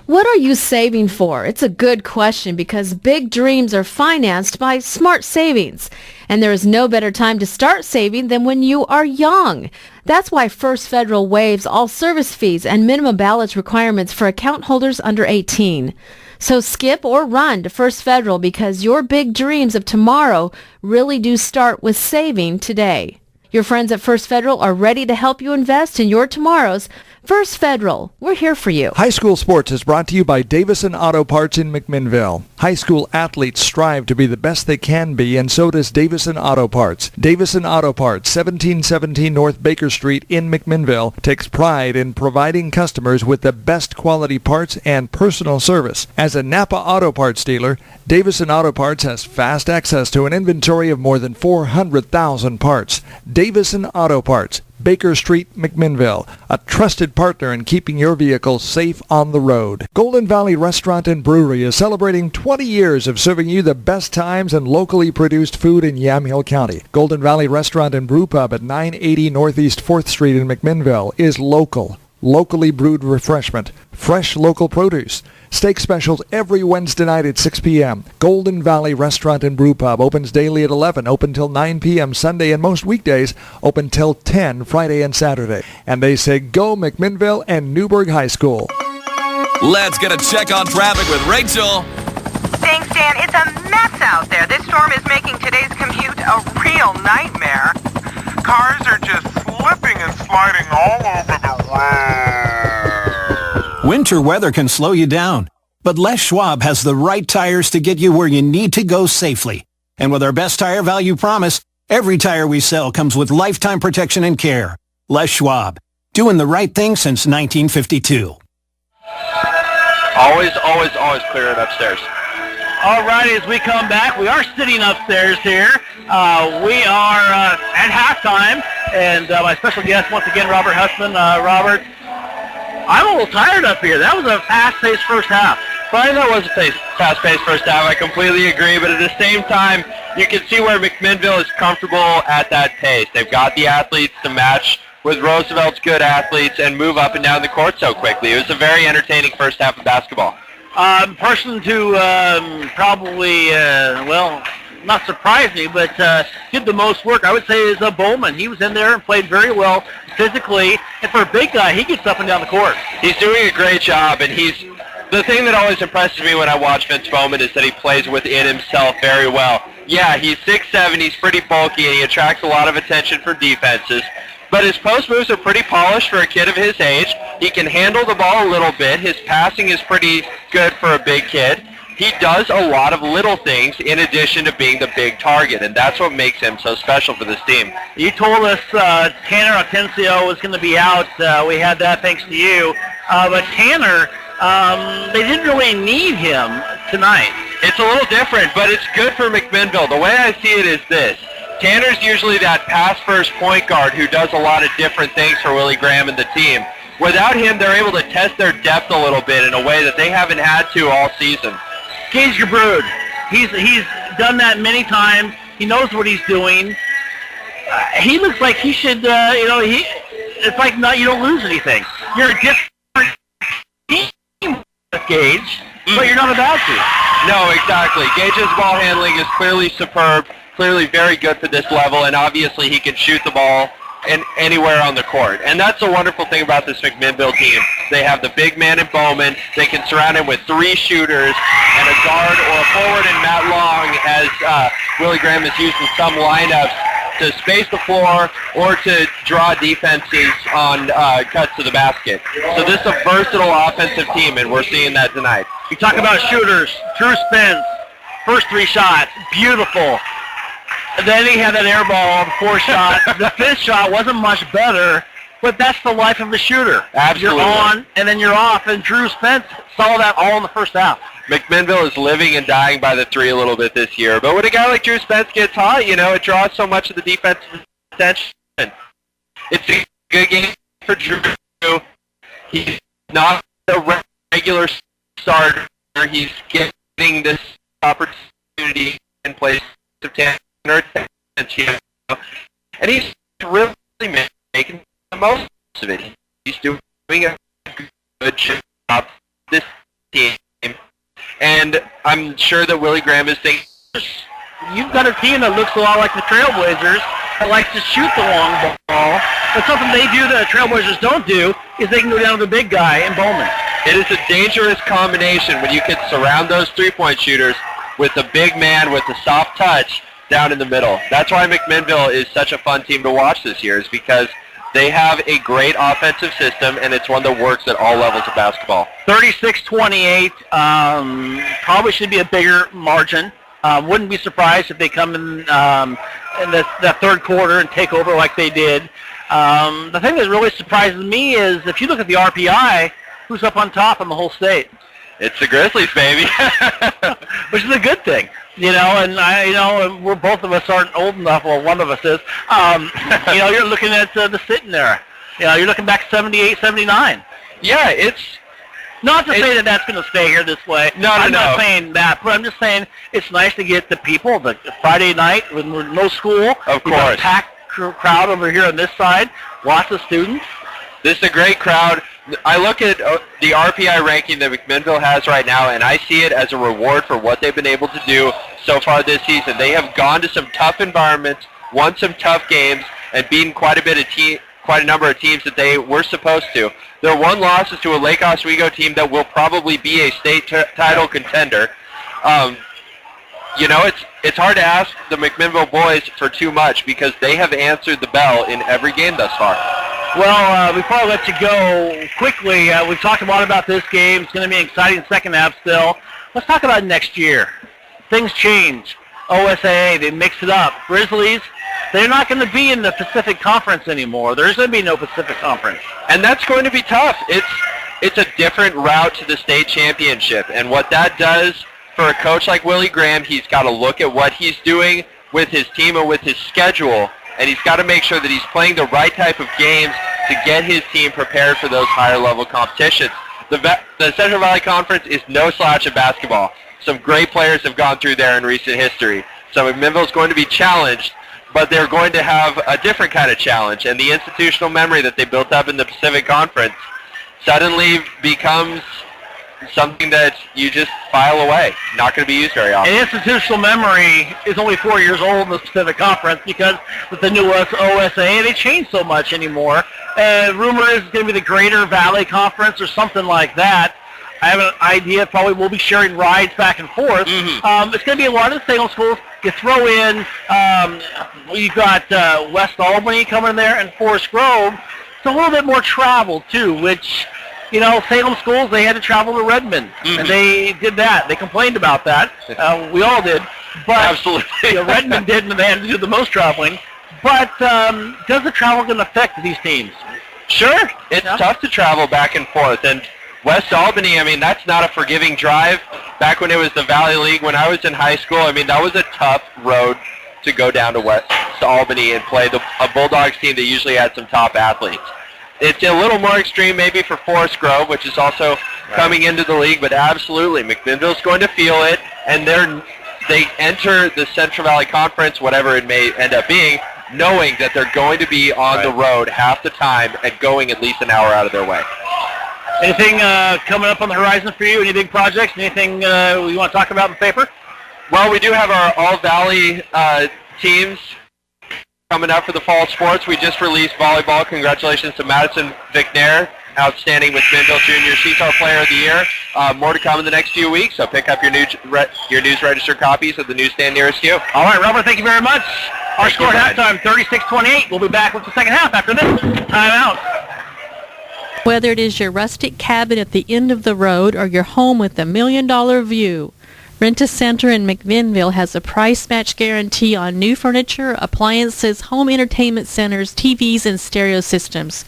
What are you saving for? It's a good question because big dreams are financed by smart savings. And there is no better time to start saving than when you are young. That's why First Federal waives all service fees and minimum balance requirements for account holders under 18. So skip or run to First Federal because your big dreams of tomorrow really do start with saving today. Your friends at First Federal are ready to help you invest in your tomorrows. First Federal, we're here for you. High School Sports is brought to you by Davison Auto Parts in McMinnville. High school athletes strive to be the best they can be, and so does Davison Auto Parts. Davison Auto Parts, 1717 North Baker Street in McMinnville, takes pride in providing customers with the best quality parts and personal service. As a Napa Auto Parts dealer, Davison Auto Parts has fast access to an inventory of more than 400,000 parts. Davison Auto Parts, Baker Street, McMinnville, a trusted partner in keeping your vehicle safe on the road. Golden Valley Restaurant and Brewery is celebrating 20 years of serving you the best times and locally produced food in Yamhill County. Golden Valley Restaurant and Brew Pub at 980 Northeast 4th Street in McMinnville is local, locally brewed refreshment, fresh local produce. Steak specials every Wednesday night at 6 p.m. Golden Valley Restaurant and Brew Pub opens daily at 11, open till 9 p.m. Sunday, and most weekdays open till 10 Friday and Saturday. And they say go McMinnville and Newburgh High School. Let's get a check on traffic with Rachel. Thanks, Dan. It's a mess out there. This storm is making today's commute a real nightmare. Cars are just slipping and sliding all over the road. Winter weather can slow you down, but Les Schwab has the right tires to get you where you need to go safely. And with our best tire value promise, every tire we sell comes with lifetime protection and care. Les Schwab, doing the right thing since 1952. Always clear it upstairs. All right, as we come back, we are sitting upstairs here. We are at halftime, and my special guest, once again, Robert Hussman. Robert, I'm a little tired up here. That was a fast-paced first half. Brian, that was a fast-paced first half. I completely agree, but at the same time, you can see where McMinnville is comfortable at that pace. They've got the athletes to match with Roosevelt's good athletes and move up and down the court so quickly. It was a very entertaining first half of basketball. Person to probably, not surprise me, but did the most work, I would say, is Bowman. He was in there and played very well physically, and for a big guy, he gets up and down the court. He's doing a great job, and the thing that always impresses me when I watch Vince Bowman is that he plays within himself very well. Yeah, he's 6'7", he's pretty bulky, and he attracts a lot of attention from defenses. But his post moves are pretty polished for a kid of his age. He can handle the ball a little bit. His passing is pretty good for a big kid. He does a lot of little things in addition to being the big target, and that's what makes him so special for this team. You told us Tanner Atencio was going to be out. We had that thanks to you. But Tanner, they didn't really need him tonight. It's a little different, but it's good for McMinnville. The way I see it is this. Tanner's usually that pass-first point guard who does a lot of different things for Willie Graham and the team. Without him, they're able to test their depth a little bit in a way that they haven't had to all season. Gage Gabrud, he's done that many times. He knows what he's doing. He looks like he should, it's like you don't lose anything. You're a different team with Gage, but you're not about to. No, exactly. Gage's ball handling is clearly superb, clearly very good for this level, and obviously he can shoot the ball anywhere on the court. And that's the wonderful thing about this McMinnville team. They have the big man in Bowman. They can surround him with 3 shooters and a guard or a forward in Matt Long, as Willie Graham has used in some lineups to space the floor or to draw defenses on cuts to the basket. So this is a versatile offensive team, and we're seeing that tonight. You talk about shooters. Drew Spence, first 3 shots, beautiful. And then he had that air ball, the 4th shot. The 5th shot wasn't much better, but that's the life of a shooter. Absolutely. You're on, and then you're off, and Drew Spence saw that all in the first half. McMinnville is living and dying by the 3 a little bit this year, but when a guy like Drew Spence gets hot, it draws so much of the defense's attention. It's a good game for Drew. He's not a regular starter. He's getting this opportunity in place of Tanner, and he's really making the most of it. He's doing a good job this team, and I'm sure that Willie Graham is thinking, you've got a team that looks a lot like the Trailblazers that likes to shoot the long ball, but something they do that the Trailblazers don't do is they can go down to the big guy in Bowman. It is a dangerous combination when you can surround those three-point shooters with a big man with a soft touch down in the middle. That's why McMinnville is such a fun team to watch this year, is because they have a great offensive system, and it's one that works at all levels of basketball. 36-28, probably should be a bigger margin. Wouldn't be surprised if they come in the third quarter and take over like they did. The thing that really surprises me is if you look at the RPI, who's up on top in the whole state? It's the Grizzlies, baby. Which is a good thing, and we're both of us aren't old enough. Well, one of us is. You're looking at the sitting there. You're looking back 78, 79. Yeah, it's not to say that that's going to stay here this way. I'm not saying that, but I'm just saying it's nice to get the people. The Friday night when we're no school, of course, got a packed crowd over here on this side. Lots of students. This is a great crowd. I look at the RPI ranking that McMinnville has right now, and I see it as a reward for what they've been able to do so far this season. They have gone to some tough environments, won some tough games, and beaten quite a number of teams that they were supposed to. Their one loss is to a Lake Oswego team that will probably be a state title contender. It's hard to ask the McMinnville boys for too much because they have answered the bell in every game thus far. Well, before I let you go, quickly, we've talked a lot about this game. It's going to be an exciting second half still. Let's talk about next year. Things change. OSAA, they mix it up. Grizzlies, they're not going to be in the Pacific Conference anymore. There's going to be no Pacific Conference. And that's going to be tough. It's a different route to the state championship. And what that does for a coach like Willie Graham, he's got to look at what he's doing with his team and with his schedule, and he's got to make sure that he's playing the right type of games to get his team prepared for those higher level competitions. The Central Valley Conference is no slouch at basketball. Some great players have gone through there in recent history. So McMinnville is going to be challenged, but they're going to have a different kind of challenge, and the institutional memory that they built up in the Pacific Conference suddenly becomes something that you just file away. Not going to be used very often. And institutional memory is only 4 years old in the Pacific Conference because with the new OSAA, they change so much anymore. Rumor is it's going to be the Greater Valley Conference or something like that. I have an idea. Probably we'll be sharing rides back and forth. Mm-hmm. It's going to be a lot of the Salem schools. You throw in, you've got West Albany coming there and Forest Grove. It's a little bit more travel, too, which... Salem schools, they had to travel to Redmond, and they did that. They complained about that. We all did. But absolutely. Redmond did, and they had to do the most traveling. But does the travel going to affect these teams? Sure. It's tough to travel back and forth. And West Albany, that's not a forgiving drive. Back when it was the Valley League, when I was in high school, that was a tough road to go down to West Albany and play a Bulldogs team that usually had some top athletes. It's a little more extreme maybe for Forest Grove, which is also coming into the league, but absolutely, McMinnville's going to feel it, and they enter the Central Valley Conference, whatever it may end up being, knowing that they're going to be on the road half the time and going at least an hour out of their way. Anything coming up on the horizon for you? Any big projects? Anything you want to talk about in the paper? Well, we do have our All-Valley teams coming up for the fall sports. We just released volleyball. Congratulations to Madison Vicknair, outstanding McMinnville junior. She's our player of the year. More to come in the next few weeks, so pick up your news register copies at the newsstand nearest you. All right, Robert, thank you very much. Our score at halftime, 36-28. We'll be back with the second half after this. Time out. Whether it is your rustic cabin at the end of the road or your home with a $1 million view, Rent-A-Center in McMinnville has a price match guarantee on new furniture, appliances, home entertainment centers, TVs, and stereo systems.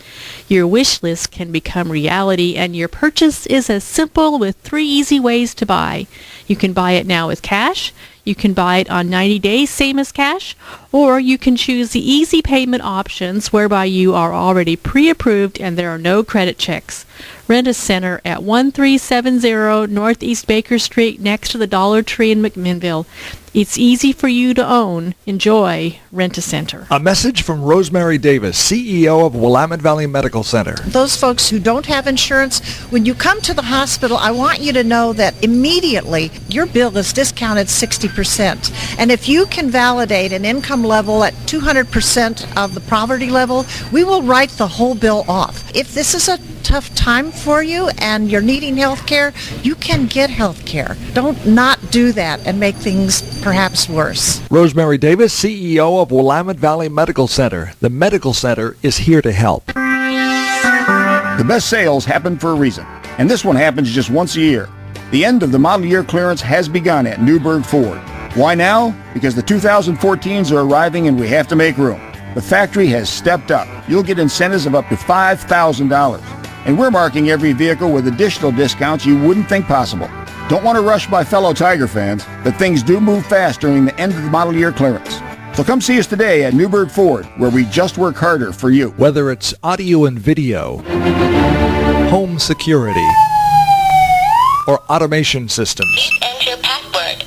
Your wish list can become reality, and your purchase is as simple with 3 easy ways to buy. You can buy it now with cash, you can buy it on 90 days, same as cash, or you can choose the easy payment options whereby you are already pre-approved and there are no credit checks. Rent-A-Center at 1370 Northeast Baker Street next to the Dollar Tree in McMinnville. It's easy for you to own. Enjoy Rent-A-Center. A message from Rosemary Davis, CEO of Willamette Valley Medical Center. Those folks who don't have insurance, when you come to the hospital, I want you to know that immediately your bill is discounted 60%. And if you can validate an income level at 200% of the poverty level, we will write the whole bill off. If this is a tough time for you and you're needing health care, you can get health care. Don't not do that and make things perhaps worse. Rosemary Davis, CEO of Willamette Valley Medical Center. The Medical Center is here to help. The best sales happen for a reason, and this one happens just once a year. The end of the model year clearance has begun at Newburgh Ford. Why now? Because the 2014s are arriving and we have to make room. The factory has stepped up. You'll get incentives of up to $5,000. And we're marking every vehicle with additional discounts you wouldn't think possible. Don't want to rush by fellow Tiger fans, but things do move fast during the end of the model year clearance. So come see us today at Newburgh Ford, where we just work harder for you. Whether it's audio and video, home security, or automation systems.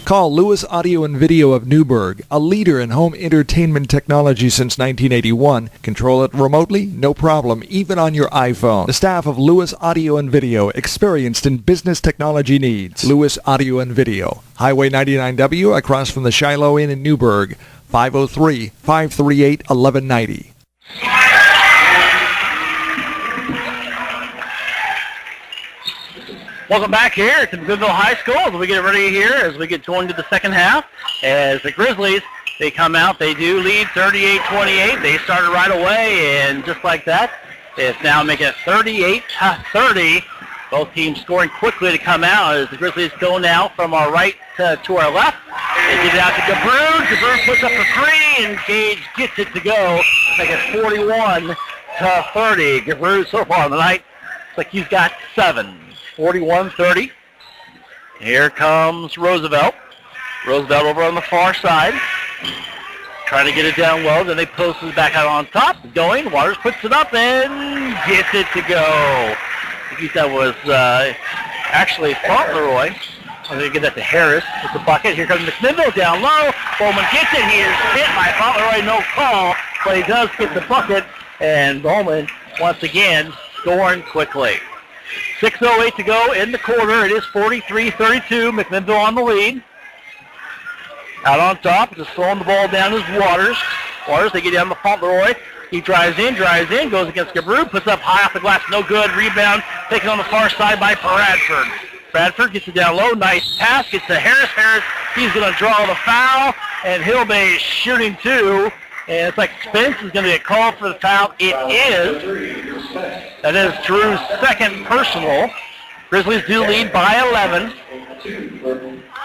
Call Lewis Audio and Video of Newburgh, a leader in home entertainment technology since 1981. Control it remotely, no problem, even on your iPhone. The staff of Lewis Audio and Video, experienced in business technology needs. Lewis Audio and Video, Highway 99W, across from the Shiloh Inn in Newburgh, 503-538-1190. Welcome back here to McMinnville High School as we get ready here as we get going to the second half. As the Grizzlies, they come out, they do lead 38-28. They started right away, and just like that, it's now making it 38-30. Both teams scoring quickly to come out as the Grizzlies go now from our right to our left. They get it out to Gabrew. Gabrew puts up a three, and Gage gets it to go. Make it 41-30. Gabrew so far on the night, looks like he's got 7. 41-30. Here comes Roosevelt. Roosevelt over on the far side. Trying to get it down low. Then they post it back out on top. Going. Waters puts it up and gets it to go. I think that was actually Fauntleroy. I'm going to give that to Harris with the bucket. Here comes McMinnville down low. Bowman gets it. He is hit by Fauntleroy. No call. But he does get the bucket. And Bowman, once again, scoring quickly. 6:08 to go in the quarter. It is 43-32. McMinnville on the lead. Out on top, just throwing the ball down is Waters. Waters, they get down to Fauntleroy. He drives in, goes against Gabrew, puts up high off the glass, no good. Rebound taken on the far side by Bradford. Bradford gets it down low, nice pass, gets to Harris. Harris, he's going to draw the foul, and he'll be shooting two. And it's like Spence is going to get called for the foul. It is. That is Drew's second personal. Grizzlies do lead by 11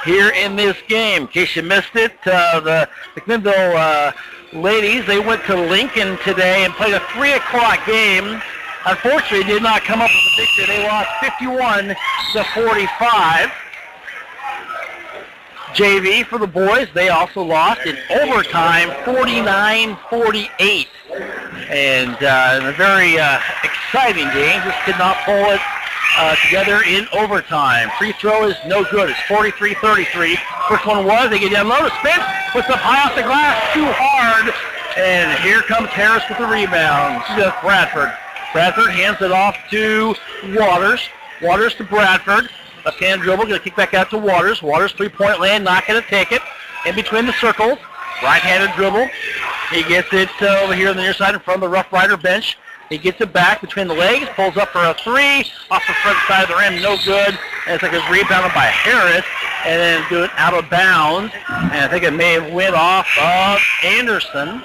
here in this game. In case you missed it, the McMinnville ladies, they went to Lincoln today and played a 3 o'clock game. Unfortunately, did not come up with a victory. They lost 51-45. JV for the boys, they also lost in overtime, 49-48. And in a very exciting game, just could not pull it together in overtime. Free throw is no good. It's 43-33. First one was, they get down low to Spence, puts up high off the glass, too hard. And here comes Harris with the rebound. Bradford. Bradford hands it off to Waters. Waters to Bradford. Left-hand dribble, going to kick back out to Waters. Waters, three-point land, not going to take it. In between the circles, right-handed dribble. He gets it over here on the near side in front of the Rough Rider bench. He gets it back between the legs, pulls up for a three, off the front side of the rim, no good. And it's like it's rebounded by Harris, and then do it out of bounds. And I think it may have went off of Anderson.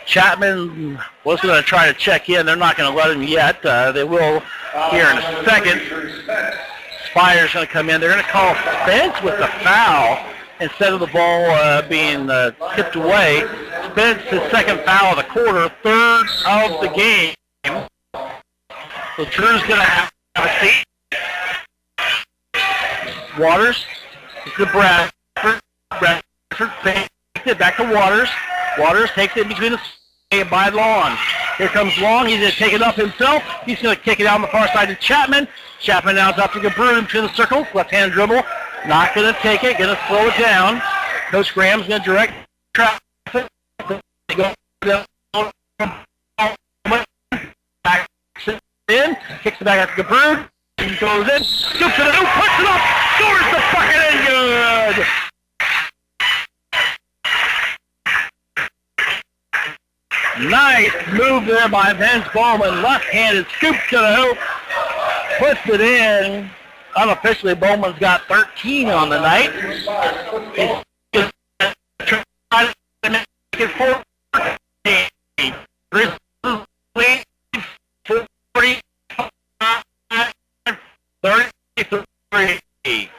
Chapman was going to try to check in. They're not going to let him yet. They will here in a second. Spire's going to come in. They're going to call Spence with the foul instead of the ball being tipped away. Spence, his second foul of the quarter, third of the game. So Drew's going to have a seat. Waters to Bradford. Bradford takes it back to Waters. Waters takes it in between the by lawn. Here comes Long. He's going to take it up himself. He's going to kick it out on the far side to Chapman. Chapman now is up to Gabrun between the circles. Left-hand dribble. Not going to take it. Going to slow it down. Coach Graham's going to direct traffic. They go back in. Kicks it back after Gabrun. He goes in. Scoops it in. Puts it up. Scores the bucket in. Good. Nice move there by Vince Bowman. Left-handed scoop to the hoop. Puts it in. Unofficially, Bowman's got 13 on the night. He's just trying to make it 14. 33.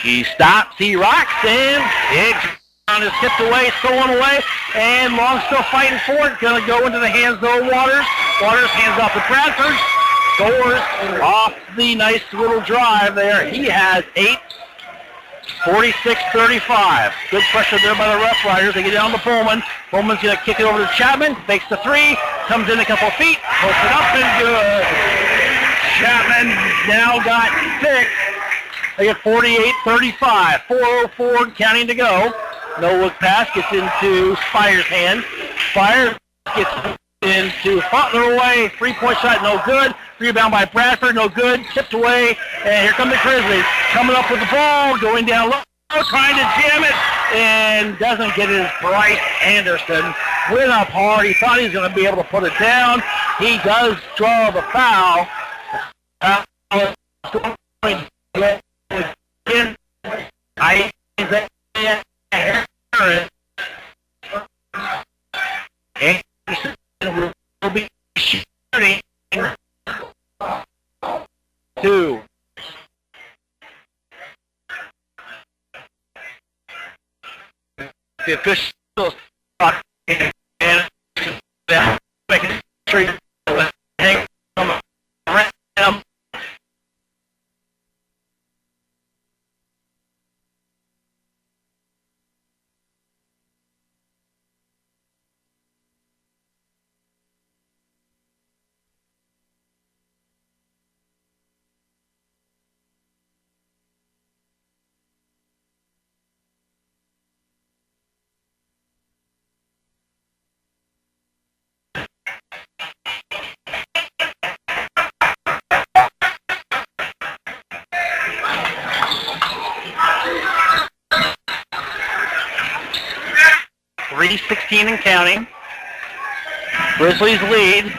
He stops. He rocks in. On is tipped away, stolen away, and Long still fighting for it. Going to go into the hands of Waters. Waters hands off to Bradford. Scores off the nice little drive there. He has 8. 46-35. Good pressure there by the Rough Riders. They get down to Bowman. Bowman's going to kick it over to Chapman. Makes the 3. Comes in a couple feet. Puts it up and good. Chapman now got 6. They get 48-35. 4:04 counting to go. No look pass gets into Spire's hand. Spire gets into Butler away. 3-point shot, no good. Rebound by Bradford, no good. Tipped away. And here come the Grizzlies. Coming up with the ball. Going down low. Trying to jam it. And doesn't get it. Bryce Anderson. Went up hard. He thought he was going to be able to put it down. He does draw the foul. Anderson will be shooting 2. The officials and making sure hang on the rim. .3:16 and counting. Grizzlies lead.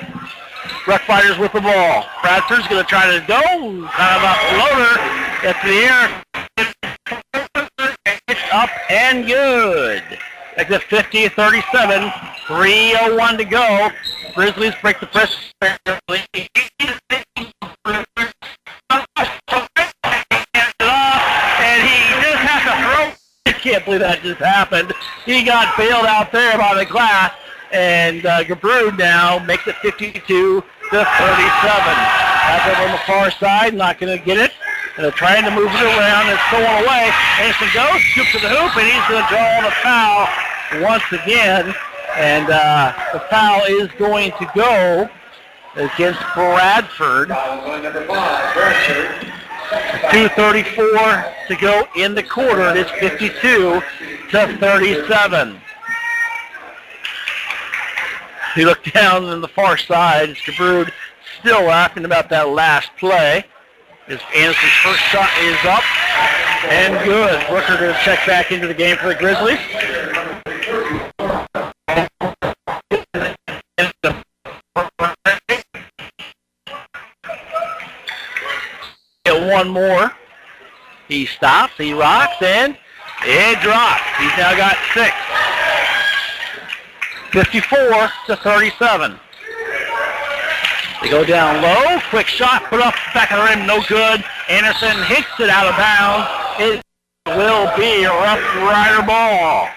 Rough Riders with the ball. Bradford's going to try to go. Kind of a floater. Gets the air. It's up and good. That's a 50-37. 3:01 to go. Grizzlies break the press. Can't believe that just happened. He got bailed out there by the glass, and Gabrun now makes it 52-37. Back over on the far side, not going to get it. Trying to move it around and stolen away. Anderson goes, scoops to the hoop, and he's going to draw the foul once again. And the foul is going to go against Bradford. 2:34 to go in the quarter. It is 52-37. You look down on the far side. It's Gabrun still laughing about that last play. As Anderson's first shot is up and good. Rooker going to check back into the game for the Grizzlies. One more. He stops, he rocks, and it drops. He's now got 6. 54-37. They go down low. Quick shot, put up back of the rim, no good. Anderson hits it out of bounds. It will be a Rough Rider ball.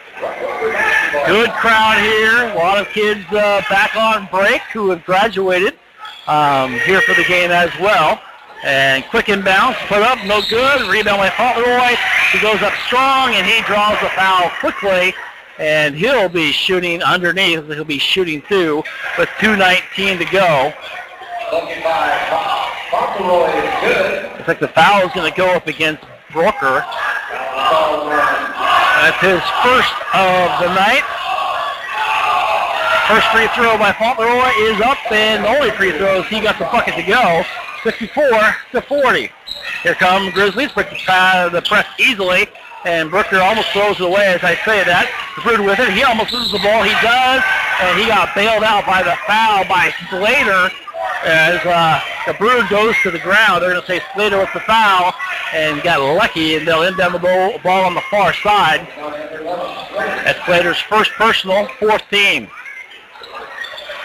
Good crowd here. A lot of kids back on break who have graduated here for the game as well. And quick inbounds, put up, no good. Rebound by Fauntleroy. He goes up strong, and he draws the foul quickly. and he'll be shooting underneath. He'll be shooting 2 with 2:19 to go. Looks like the foul is going to go up against Brooker. That's his first of the night. First free throw by Fauntleroy is up, and the only free throws he got the bucket to go. 54-40. Here come Grizzlies, break the press easily, and Brooker almost throws it away as I say that. Brood with it. He almost loses the ball. He does, and he got bailed out by the foul by Slater as the Brood goes to the ground. They're going to say Slater with the foul and got lucky, and they'll inbound the ball on the far side. That's Slater's first personal, 4th team.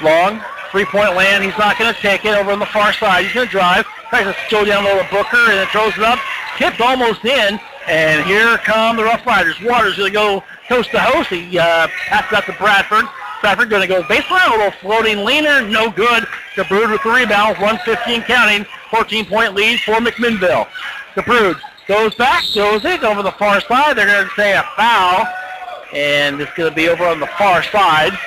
Long, 3-point land. He's not going to take it over on the far side. He's going to drive. Tries to go down low to Booker, and then throws it up. Tipped almost in, and here come the Rough Riders. Waters going to go coast to host. He passes out to Bradford. Bradford going to go baseline, a little floating leaner, no good. The Brood with the rebound, 1:15 counting, 14-point lead for McMinnville. The Brood goes back, goes it over the far side. They're going to say a foul, and it's going to be over on the far side.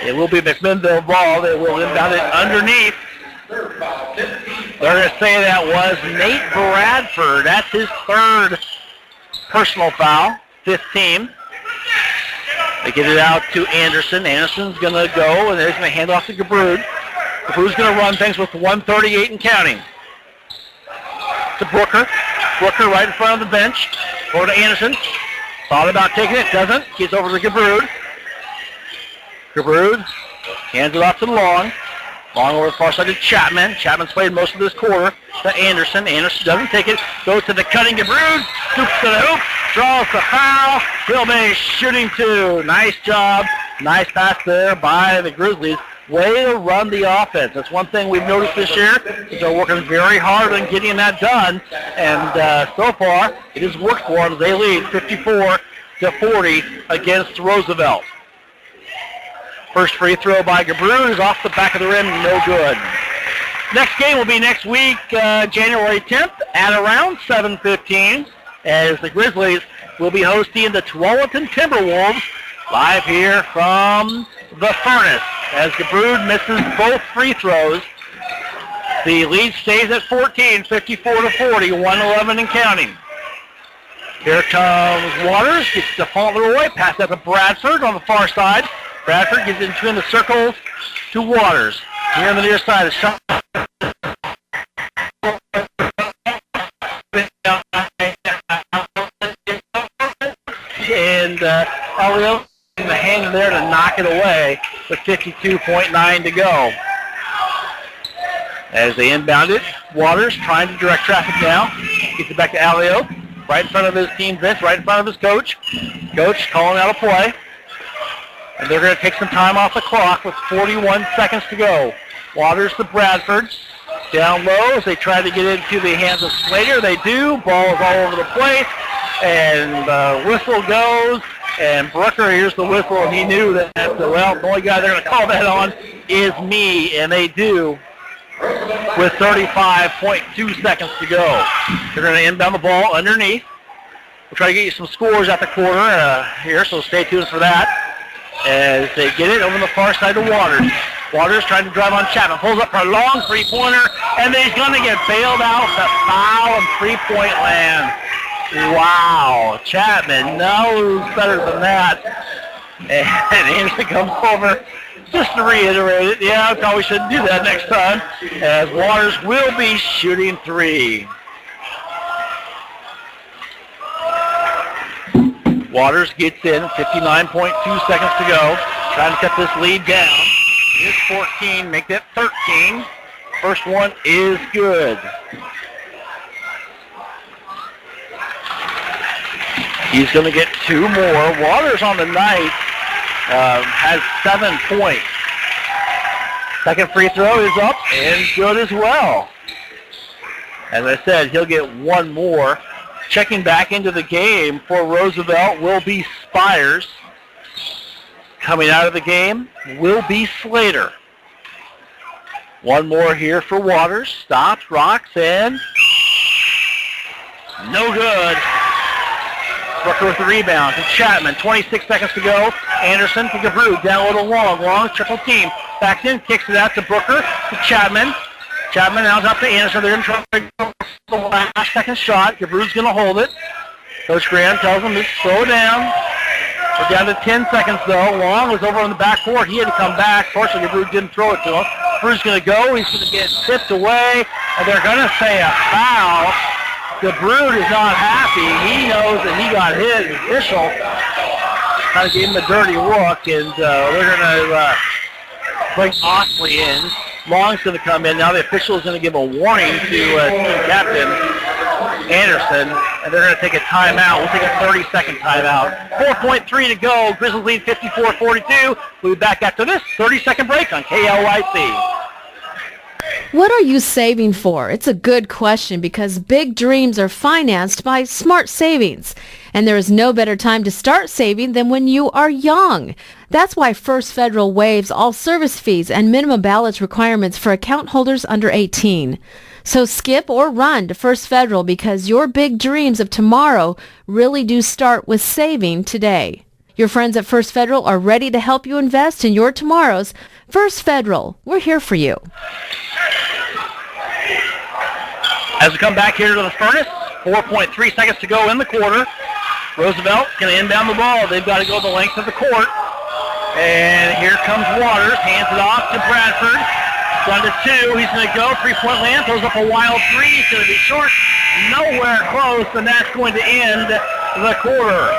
It will be McMinnville ball. They will inbound it underneath. They're going to say that was Nate Bradford. That's his 3rd personal foul, 5th team. They get it out to Anderson. Anderson's going to go, and they're going to hand off to Gabrood. Gabrood's going to run things with 1:38 and counting. To Brooker. Brooker right in front of the bench. Over to Anderson. Thought about taking it, doesn't. Gets over to Gabrood. Gabrood hands it off to Long. Long over the far side to Chapman. Chapman's played most of this quarter to Anderson. Anderson doesn't take it. Goes to the cutting Gabrood. Scoops to the hoop. Draws the foul. He'll be shooting 2. Nice job. Nice pass there by the Grizzlies. Way to run the offense. That's one thing we've noticed this year. They're working very hard on getting that done. And so far, it has worked for them. They lead 54-40 against Roosevelt. First free throw by Gabrood is off the back of the rim, no good. Next game will be next week, January 10th at around 7:15, as the Grizzlies will be hosting the Tualatin Timberwolves live here from the Furnace. As Gabrood misses both free throws, the lead stays at 14, 54-40, 1:11 and counting. Here comes Waters, gets to Fauntleroy, pass out to Bradford on the far side. Bradford gets into in the circles to Waters. Here on the near side is shot. And Elio in the hand there to knock it away with 52.9 to go. As they inbound it, Waters trying to direct traffic now. Gets it back to Alio, right in front of his team bench, right in front of his coach. Coach calling out a play. And they're going to take some time off the clock with 41 seconds to go. Waters to Bradford. Down low as they try to get into the hands of Slater. They do. Ball is all over the place. And the whistle goes. And Brooker hears the whistle, and he knew that, well, the only guy they're going to call that on is me. And they do with 35.2 seconds to go. They're going to inbound the ball underneath. We'll try to get you some scores at the quarter here, so stay tuned for that. As they get it over the far side to Waters. Waters trying to drive on Chapman. Pulls up for a long three-pointer, and then he's going to get bailed out with a foul and 3-point land. Wow. Chapman knows better than that. And Anderson comes over just to reiterate it. Yeah, I probably shouldn't do that next time, as Waters will be shooting 3. Waters gets in, 59.2 seconds to go. Trying to cut this lead down. Here's 14, make that 13. First one is good. He's going to get 2 more. Waters on the night has 7 points. Second free throw is up and good as well. As I said, he'll get 1 more. Checking back into the game for Roosevelt will be Spires. Coming out of the game will be Slater. 1 more here for Waters. Stops, rocks, and no good. Brooker with the rebound to Chapman. 26 seconds to go. Anderson to Gabrud. Down a little long. Long triple team. Backs in. Kicks it out to Brooker. To Chapman. Chapman now up to Anderson. They're going to try to go for the last second shot. Gabrud's going to hold it. Coach Graham tells him to slow down. We're down to 10 seconds, though. Long was over on the backcourt. He had to come back. Fortunately, Gabrud didn't throw it to him. Gabrud's going to go. He's going to get tipped away. And they're going to say a foul. Gabrud is not happy. He knows that he got hit. The official kind of gave him a dirty look, and they're going to bring Oxley in. Long's going to come in. Now the official is going to give a warning to team captain Anderson, and they're going to take a timeout. We'll take a 30-second timeout. 4.3 to go. Grizzlies lead 54-42. We'll be back after this 30-second break on KLYC. What are you saving for? It's a good question because big dreams are financed by smart savings. And there is no better time to start saving than when you are young. That's why First Federal waives all service fees and minimum balance requirements for account holders under 18. So skip or run to First Federal because your big dreams of tomorrow really do start with saving today. Your friends at First Federal are ready to help you invest in your tomorrows. First Federal, we're here for you. As we come back here to the furnace, 4.3 seconds to go in the quarter. Roosevelt going to inbound the ball. They've got to go the length of the court. And here comes Waters. Hands it off to Bradford. Down to 2. He's going to go. Three-point land. Throws up a wild three. It's going to be short. Nowhere close. And that's going to end the quarter.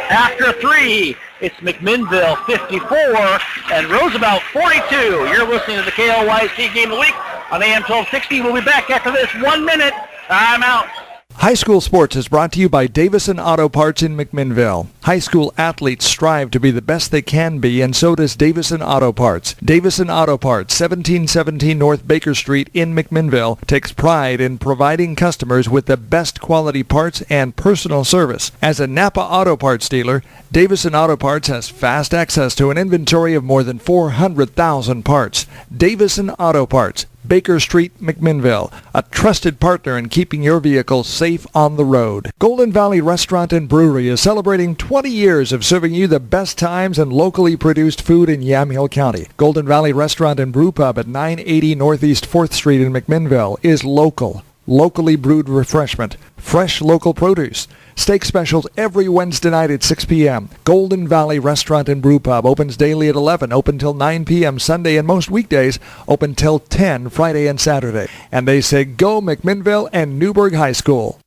After 3, it's McMinnville 54 and Roosevelt 42. You're listening to the KLYC Game of the Week on AM 1260. We'll be back after this 1 minute. Timeout. High school sports is brought to you by Davison Auto Parts in McMinnville. High school athletes strive to be the best they can be, and so does Davison Auto Parts. Davison Auto Parts, 1717 North Baker Street in McMinnville, takes pride in providing customers with the best quality parts and personal service. As a Napa Auto Parts dealer, Davison Auto Parts has fast access to an inventory of more than 400,000 parts. Davison Auto Parts, Baker Street, McMinnville, a trusted partner in keeping your vehicle safe on the road. Golden Valley Restaurant and Brewery is celebrating 20 years of serving you the best times and locally produced food in Yamhill County. Golden Valley Restaurant and Brew Pub at 980 Northeast 4th Street in McMinnville is local, locally brewed refreshment, fresh local produce. Steak specials every Wednesday night at 6 p.m. Golden Valley Restaurant and Brew Pub opens daily at 11, open till 9 p.m. Sunday, and most weekdays open till 10 Friday and Saturday. And they say go McMinnville and Newburgh High School.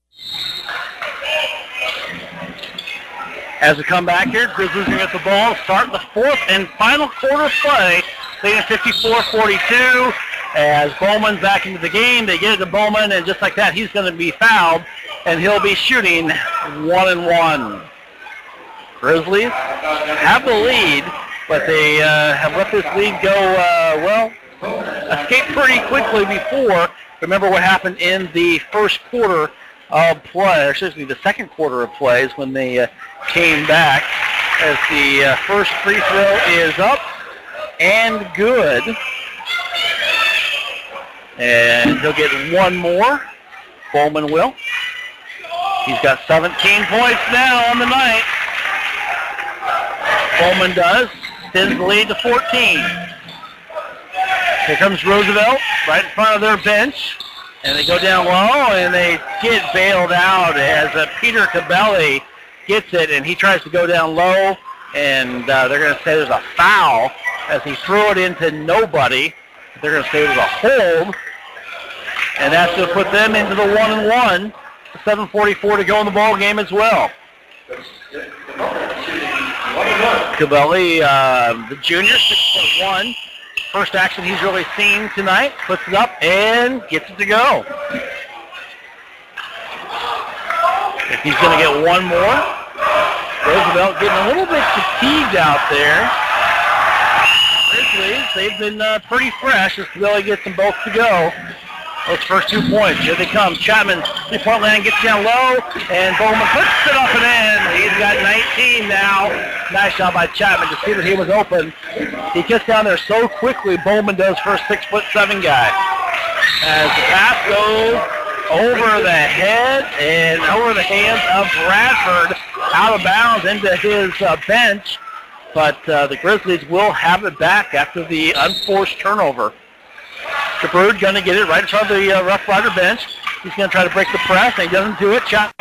As we come back here, Grizzlies are at the ball, start the fourth and final quarter play, leading 54-42. As Bowman's back into the game, they get it to Bowman, and just like that, he's going to be fouled, and he'll be shooting 1-1. Grizzlies have the lead, but they have let this lead go, escape pretty quickly before. Remember what happened in the first quarter of play, or excuse me, the second quarter of plays when they came back, as the first free throw is up and good. And he'll get one more. Bowman will. He's got 17 points now on the night. Bowman does. Extends the lead to 14. Here comes Roosevelt right in front of their bench. And they go down low, and they get bailed out as Peter Cabelli gets it, and he tries to go down low, and they're going to say there's a foul as he threw it into nobody. They're going to say there's a hold, and that's going to put them into the 1-1. 7:44 to go in the ball game as well. Cabelli, the junior, 6'1". First action he's really seen tonight. Puts it up and gets it to go. If he's going to get one more. Roosevelt getting a little bit fatigued out there. Grizzlies, they've been pretty fresh as Cabelli gets them both to go. Those first 2 points. Here they come. Chapman, three-point line, gets down low, and Bowman puts it up and in. He's got 19 now. Nice job by Chapman to see that he was open. He gets down there so quickly, Bowman does for a 6'7" guy. As the pass goes over the head and over the hands of Bradford, out of bounds into his bench. But the Grizzlies will have it back after the unforced turnover. DeBrood going to get it right in front of the Rough Rider bench. He's going to try to break the press, and he doesn't do it. Shot.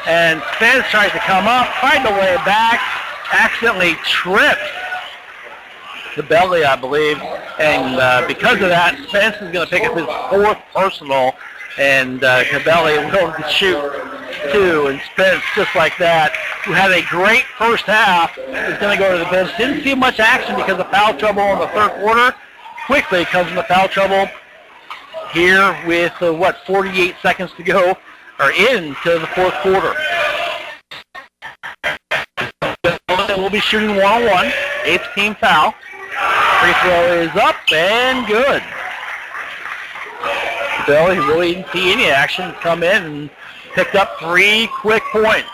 And Spence tries to come up, find the way back, accidentally tripped the belly, I believe. And because of that, Spence is going to pick up his fourth personal, and Cabelli will shoot two. And Spence, just like that, who had a great first half, is going to go to the bench. Didn't see much action because of foul trouble in the third quarter. Quickly comes into foul trouble here with, 48 seconds to go, or into the fourth quarter. We'll be shooting one-on-one. Eighth team foul. Free throw is up and good. Belly really didn't see any action, come in and picked up 3 quick points.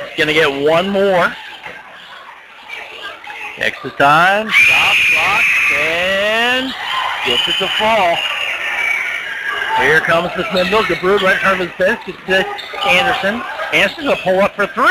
He's going to get one more. Extra time, stop, clock, and gets it to fall. Here comes McMinnville. DeBrood right in front of his bench. Gets to Anderson. Anderson's going to pull up for 3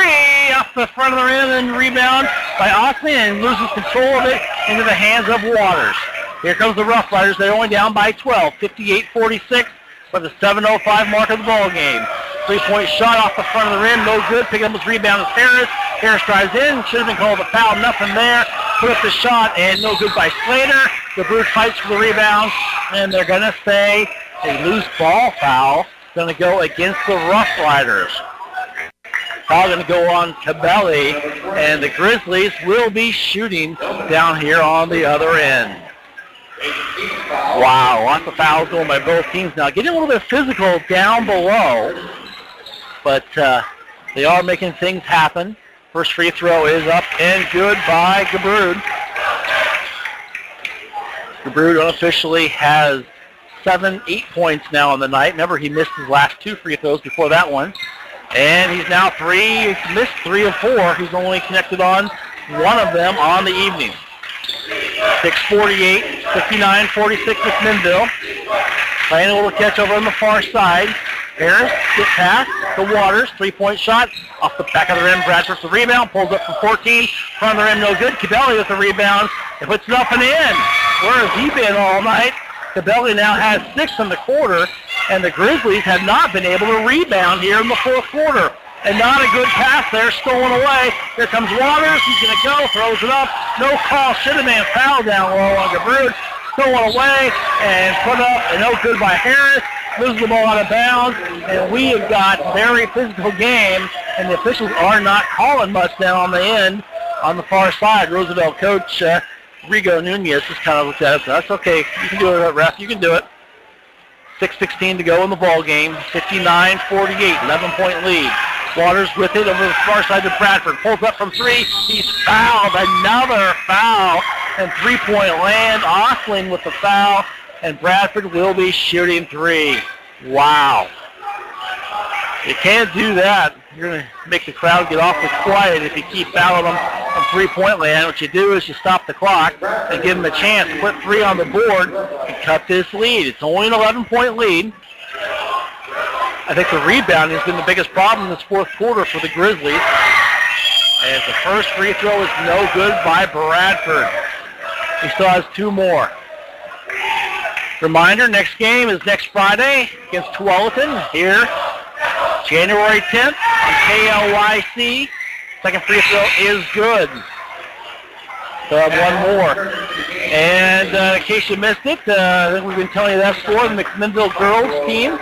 off the front of the rim and rebound by Osman and loses control of it into the hands of Waters. Here comes the Rough Riders. They're only down by 12, 58-46 for the 7:05 mark of the ball game. 3-point shot off the front of the rim, no good. Picking up his rebound is Harris. Harris drives in, should have been called a foul, nothing there. Put up the shot and no good by Slater. DeBrood fights for the rebound, and they're going to say a loose ball foul. Going to go against the Rough Riders. Foul going to go on Cabelli, and the Grizzlies will be shooting down here on the other end. Wow, lots of fouls going by both teams now. Getting a little bit physical down below, but they are making things happen. First free throw is up and good by DeBrood. DeBrood unofficially has 8 points now on the night. Remember, he missed his last 2 free throws before that one. And he's now missed 3 of 4. He's only connected on one of them on the evening. 6:48, 59-46 McMinnville. Playing a little catch over on the far side. Harris gets past to Waters. 3-point shot off the back of the rim. Bradford for the rebound. Pulls up for 14. Front of the rim, no good. Cabelli with the rebound. And puts it up and in. Where has he been all night? Cabelli now has 6 in the quarter. And the Grizzlies have not been able to rebound here in the fourth quarter. And not a good pass there, stolen away. Here comes Waters. He's going to go, throws it up. No call. Should have been a foul down low on DeBrood. Stolen away and put up, and no good by Harris. Loses the ball out of bounds. And we have got a very physical game, and the officials are not calling much down on the end on the far side. Roosevelt coach Rigo Nunez just kind of looked at it. That's okay. You can do it, ref. You can do it. 6:16 to go in the ball game. 59-48, 11-point lead. Waters with it over the far side to Bradford. Pulls up from 3. He's fouled. Another foul. And 3-point land. Osling with the foul. And Bradford will be shooting 3. Wow. You can't do that. You're going to make the crowd get awfully quiet if you keep fouling them from 3-point land. What you do is you stop the clock and give them a chance to put 3 on the board and cut this lead. It's only an 11-point lead. I think the rebounding has been the biggest problem in this fourth quarter for the Grizzlies. As the first free throw is no good by Bradford. He still has 2 more. Reminder, next game is next Friday against Tualatin here, January 10th on KLYC. Second free throw is good. So I have 1 more. And in case you missed it, I think we've been telling you that score. The McMinnville girls team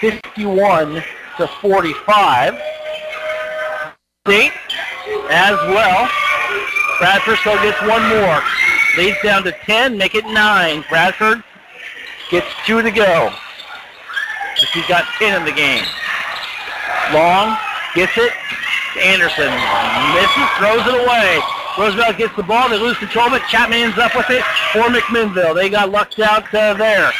51-45. State as well. Bradford still gets 1 more. Leads down to 10, make it 9. Bradford gets 2 to go. But he's got 10 in the game. Long gets it to Anderson. Misses, throws it away. Roosevelt gets the ball. They lose control of it. Chapman ends up with it for McMinnville. They got lucked out there.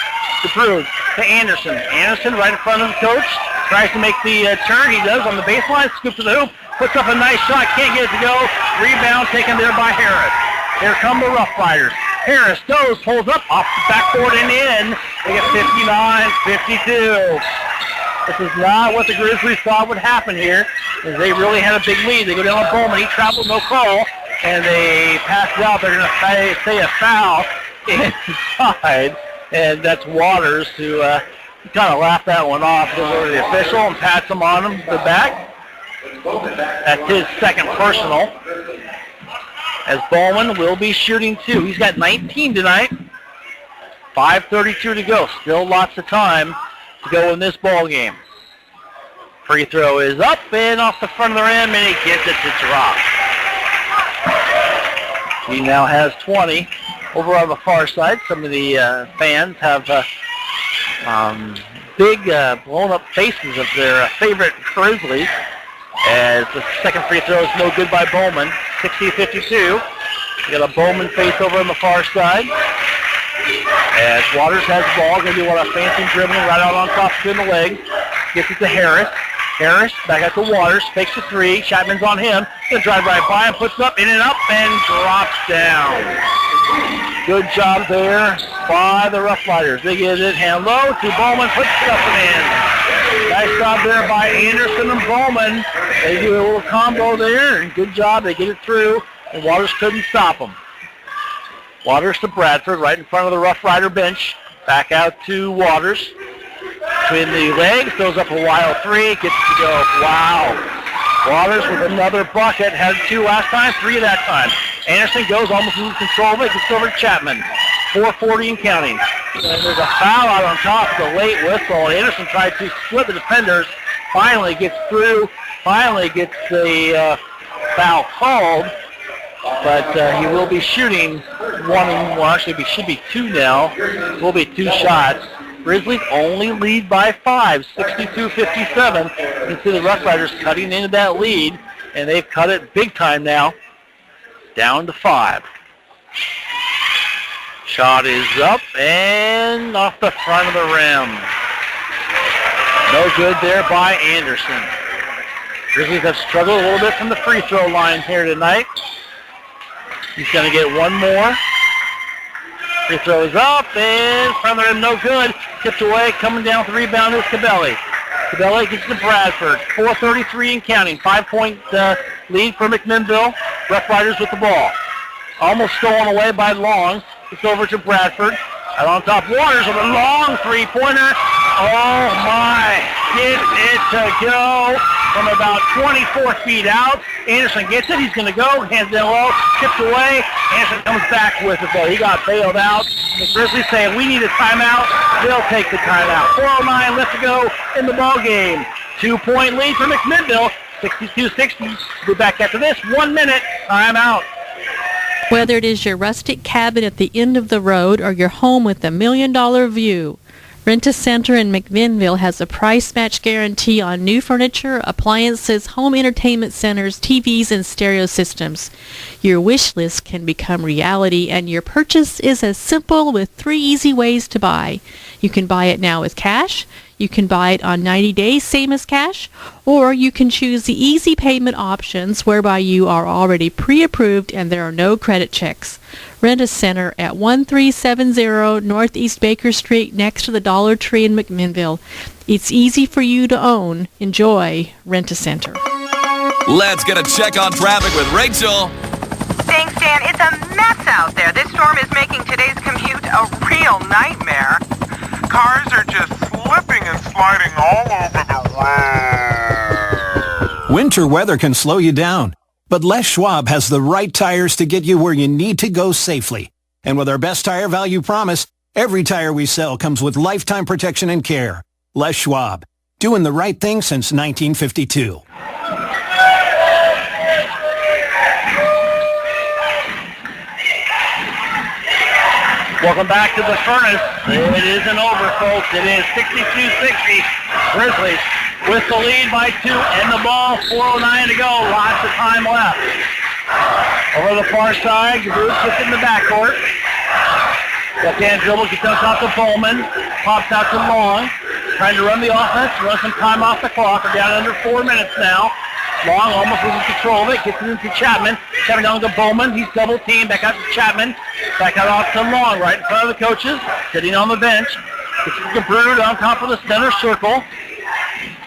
DeBrood to Anderson. Anderson right in front of the coach. tries to make the turn. He does on the baseline, scoops to the hoop, puts up a nice shot, can't get it to go. Rebound taken there by Harris. Here come the Rough Riders. Harris goes, pulls up, off the backboard and in. They get 59-52. This is not what the Grizzlies thought would happen here, as they really had a big lead. They go down on Bowman. He traveled, no call, and they pass it out. They're going to say a foul inside, and that's Waters who kind of laughed that one off. Goes over to the official and pats him on the back. That's his second personal, as Bowman will be shooting 2. He's got 19 tonight. 5:32 to go. Still lots of time to go in this ball game. Free throw is up and off the front of the rim, and he gets it to drop. He now has 20. Over on the far side, some of the fans have big blown-up faces of their favorite Grizzlies, as the second free throw is no good by Bowman. 60-52. You got a Bowman face over on the far side. As Waters has the ball, going to do a fancy dribbling right out on top in the leg. Gets it to Harris. Harris back out to Waters, fakes the 3. Chapman's on him. Going to drive right by him, puts it up, in and up, and drops down. Good job there by the Rough Riders. They get it hand low to Bowman, puts it up and in. Nice job there by Anderson and Bowman. They do a little combo there, and good job. They get it through, and Waters couldn't stop them. Waters to Bradford, right in front of the Rough Rider bench. Back out to Waters. Between the legs, goes up a wild 3, gets to go. Wow. Waters with another bucket. Had 2 last time, 3 that time. Anderson goes, almost loses control of it, gets over to Chapman. 4:40 and counting. And there's a foul out on top of the late whistle. Anderson tried to split the defenders. Finally gets through. Finally gets the foul called. But he will be shooting one and one. Actually, it should be 2 now. Will be 2 shots. Grizzlies only lead by 5, 62-57. You can see the Rough Riders cutting into that lead, and they've cut it big time now, down to 5. Shot is up and off the front of the rim. No good there by Anderson. Grizzlies have struggled a little bit from the free throw line here tonight. He's going to get one more. Free throw is up and front of the rim, no good. Tipped away, coming down with the rebound is Cabelli. Cabelli gets to Bradford. 4:33 and counting. 5-point lead for McMinnville. Rough Riders with the ball. Almost stolen away by Long. It's over to Bradford. Out on top, Waters with a long three-pointer. Oh my! Get it to go from about 24 feet out. Anderson gets it. He's going to go. Hands down low. Tipped away. Anderson comes back with it, though. He got bailed out. The Grizzlies say, we need a timeout. They'll take the timeout. 4:09 left to go in the ball game. 2-point lead for McMinnville. 62-60. We'll be back after this. 1 minute. Timeout. Whether it is your rustic cabin at the end of the road or your home with a $1 million view, Rent-A-Center in McMinnville has a price match guarantee on new furniture, appliances, home entertainment centers, TVs, and stereo systems. Your wish list can become reality, and your purchase is as simple with 3 easy ways to buy. You can buy it now with cash, you can buy it on 90 days, same as cash, or you can choose the easy payment options whereby you are already pre-approved and there are no credit checks. Rent-A-Center at 1370 Northeast Baker Street next to the Dollar Tree in McMinnville. It's easy for you to own. Enjoy Rent-A-Center. Let's get a check on traffic with Rachel. Thanks, Dan. It's a mess out there. This storm is making today's commute a real nightmare. Cars are just slipping and sliding all over the Winter weather can slow you down, but Les Schwab has the right tires to get you where you need to go safely. And with our best tire value promise, every tire we sell comes with lifetime protection and care. Les Schwab, doing the right thing since 1952. Welcome back to the furnace. It isn't over, folks. It is 62-60. Grizzlies with the lead by 2 and the ball. 4:09 to go. Lots of time left. Over the far side, Bruce gets in the backcourt. Left-hand dribble gets up top to Bowman. Pops out to Long. trying to run the offense, run some time off the clock. We're down under 4 minutes now. Long almost loses control of it. Gets it into Chapman. Chapman down to Bowman. He's double teamed. Back out to Chapman. Back out off to Long right in front of the coaches. Sitting on the bench. Gets it to Brood on top of the center circle.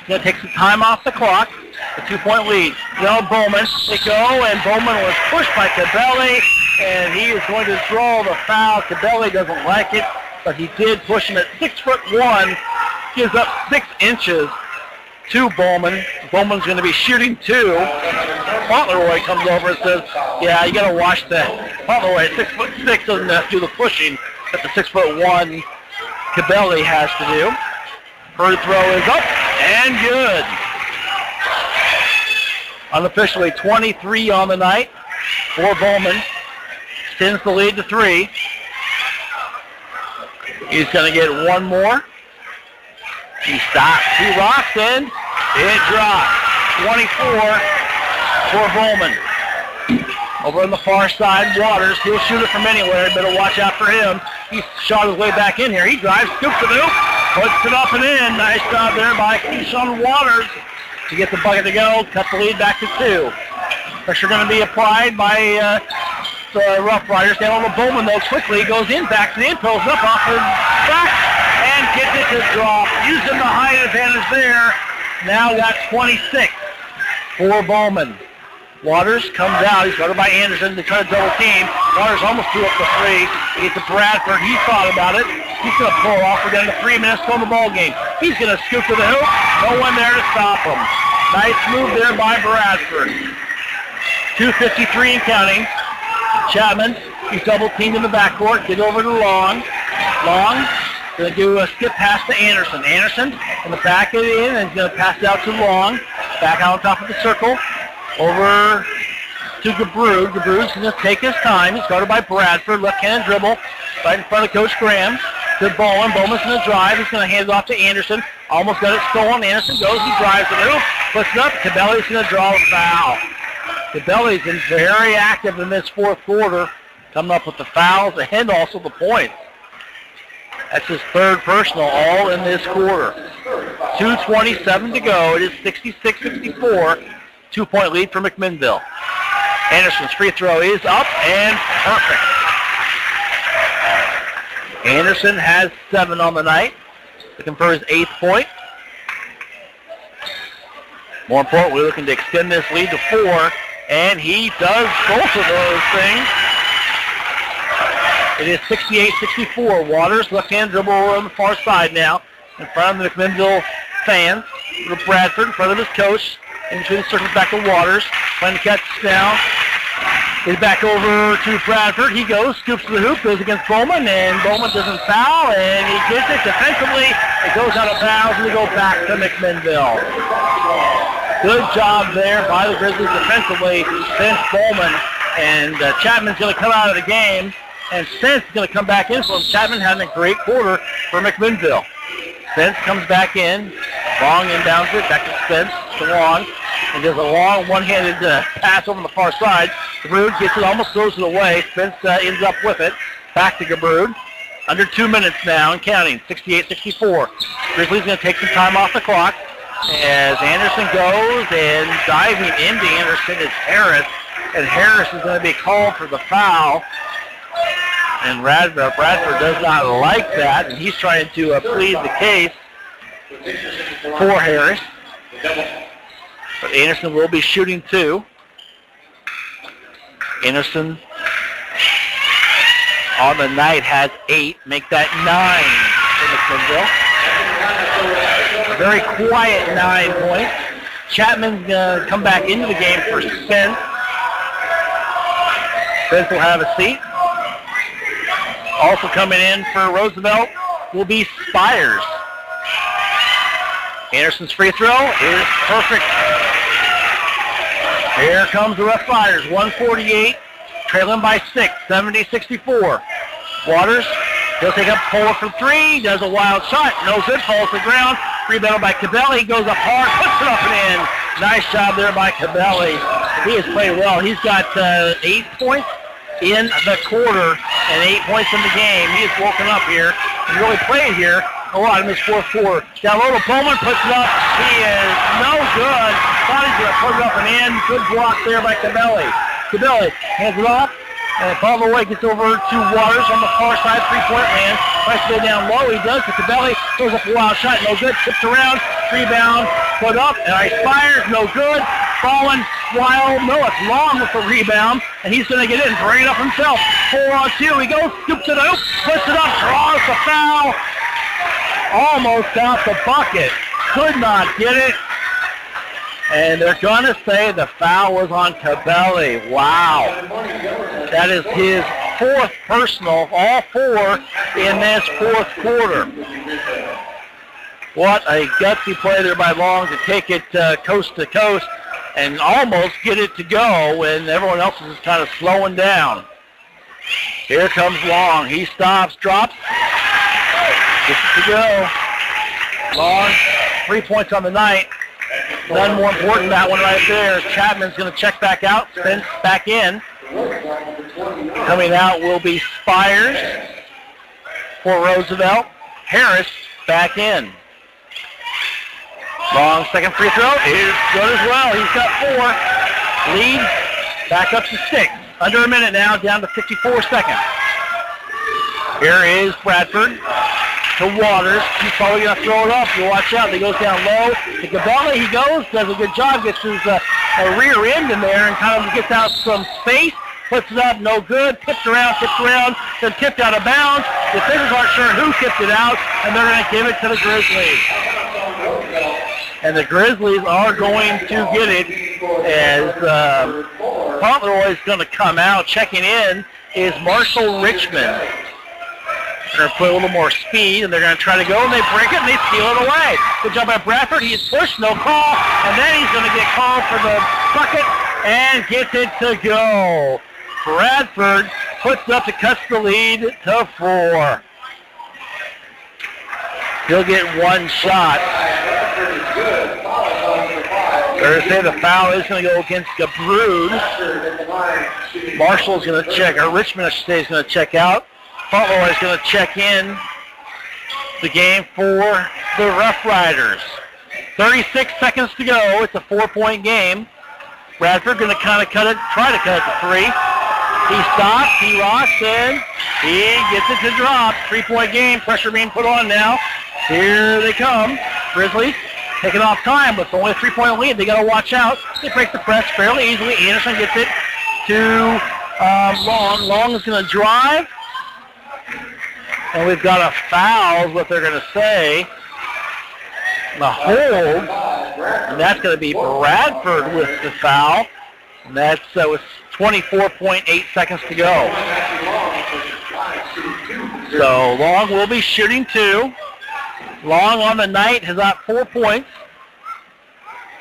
Going to take some time off the clock. A 2-point lead. Now Bowman. They go, and Bowman was pushed by Cabelli, and he is going to draw the foul. Cabelli doesn't like it, but he did push him at 6'1". Gives up 6 inches to Bowman. Bowman's going to be shooting 2. Fauntleroy comes over and says, yeah, you got to watch that. Fauntleroy at 6'6" doesn't have to do the pushing that the 6'1" Cabelli has to do. Free throw is up and good. Unofficially 23 on the night for Bowman. Extends the lead to 3. He's going to get one more. He stops. He rocks and it drops. 24 for Bowman. Over on the far side, Waters. He'll shoot it from anywhere. Better watch out for him. He shot his way back in here. He drives, scoops it up, puts it up and in. Nice job there by Keyshawn Waters to get the bucket to go. Cut the lead back to 2. Pressure going to be applied by the Rough Riders. Down on the Bowman, though, quickly goes in, back to the in, pulls up off the back, and gets it to drop. Using the height advantage there. Now got 26 for Bowman. Waters comes out. He's guarded by Anderson. They try to double team. Waters almost threw up the 3. He gets to Bradford. He thought about it. He's going to pull off. We're down to 3 minutes on the ball game. He's going to scoop to the hoop. No one there to stop him. Nice move there by Bradford. 2:53 and counting. Chapman, he's double teamed in the backcourt. Get over to Long. Long going to do a skip pass to Anderson. Anderson in the back of it in, and he's going to pass it out to Long. Back out on top of the circle. Over to Gabrud. Gabrud's going to take his time. He's guarded by Bradford. Left-handed dribble right in front of Coach Graham. To Bowman. Bowman's going to drive. He's going to hand it off to Anderson. Almost got it stolen. Anderson goes. He drives the hoop. Puts it up. Cabelli's going to draw a foul. Cabelli's been very active in this fourth quarter, coming up with the fouls and also the points. That's his 3rd personal, all in this quarter. 2:27 to go. It is 66-64. 2-point lead for McMinnville. Anderson's free throw is up and perfect. Anderson has 7 on the night, looking for his 8th point. More importantly, looking to extend this lead to 4, and he does both of those things. It is 68-64. Waters, left-hand dribble on the far side now, in front of the McMinnville fans. Little Bradford in front of his coach. In between the circles, back to Waters. Trying to catch now. He's back over to Bradford. He goes, scoops to the hoop, goes against Bowman, and Bowman doesn't foul, and he gets it defensively. It goes out of bounds, and we go back to McMinnville. Good job there by the Grizzlies defensively since Bowman. And Chapman's going to come out of the game, and Spence is going to come back in for him. Chapman having a great quarter for McMinnville. Spence comes back in. Long inbounds it, back to Spence, to Long. And does a long one-handed pass over on the far side. Gabrud gets it, almost throws it away. Spence ends up with it. Back to Gabrud. Under 2 minutes now and counting, 68-64. Grizzlies going to take some time off the clock as Anderson goes, and diving into Anderson is Harris. And Harris is going to be called for the foul. And Bradford does not like that, and he's trying to plead the case for Harris. But Anderson will be shooting 2. Anderson on the night has 8. Make that 9 for McMinnville. A very quiet 9 points. Chapman's going to come back into the game for Spence. Spence will have a seat. Also coming in for Roosevelt will be Spires. Anderson's free throw is perfect. Here comes the Rough Riders, 148, trailing by 6, 70-64. Waters, he'll take up 4 from 3, does a wild shot, no good, falls to the ground. Rebounded by Cabelli, goes up hard, puts it up and in. Nice job there by Cabelli. He has played well. He's got 8 points in the quarter and 8 points in the game. He has woken up here and really played here a lot in this fourth quarter. Down low to Bowman, puts it up. He is no good. Thought he's going to put it up and in. Good block there by Cabelli. Cabelli hands it off. And Pomeroy gets over to Waters on the far side, three-point land. Tries to go down low. He does to Cabelli. Throws up a wild shot. No good. Tips around. Rebound. Put up. And Fires. No good. Fallen. Wild. No, it's Long with the rebound. And he's going to get in. Bring it up himself. 4-on-2. He goes. Scoops it up. Puts it up. Draws the foul. Almost got the bucket. Could not get it. And they're going to say the foul was on Cabelli. Wow. That is his fourth personal, all four in this fourth quarter. What a gutsy play there by Long to take it coast to coast and almost get it to go when everyone else is kind of slowing down. Here comes Long. He stops, drops, gets it to go. Long, 3 points on the night. None more important than that one right there. Chapman's going to check back out, Spence back in. Coming out will be Spires for Roosevelt. Harris back in. Long second free throw is good as well. He's got 4. Lead back up to 6. Under a minute now, down to 54 seconds. Here is Bradford to Waters. He's probably going to throw it up. You watch out. He goes down low. To Cabelli, he goes, does a good job, gets his rear end in there and kind of gets out some space. Puts it up, no good. Tips around, then tipped out of bounds. The officials aren't sure who tipped it out, and they're going to give it to the Grizzlies. And the Grizzlies are going to get it as Pomeroy is going to come out. Checking in is Marshall Richmond. They're going to put a little more speed, and they're going to try to go, and they break it, and they steal it away. Good job by Bradford. He is pushed, no call, and then he's going to get called for the bucket and gets it to go. Bradford puts up to cuts the lead to 4. He'll get one shot. They're going to say the foul is going to go against Gabrud. Marshall's going to check, or Richmond, I should say, is going to check out. Pomeroy is going to check in the game for the Rough Riders. 36 seconds to go. It's a 4-point game. Bradford going to kind of try to cut it to 3. He stops, he rocks, and he gets it to drop. 3-point game. Pressure being put on now. Here they come. Grizzlies taking off time with only a 3-point lead. They got to watch out. They break the press fairly easily. Anderson gets it to Long. Long is going to drive. And we've got a foul, is what they're going to say. The hold. And that's going to be Bradford with the foul. And that's with 24.8 seconds to go. So Long will be shooting 2. Long on the night has got 4 points.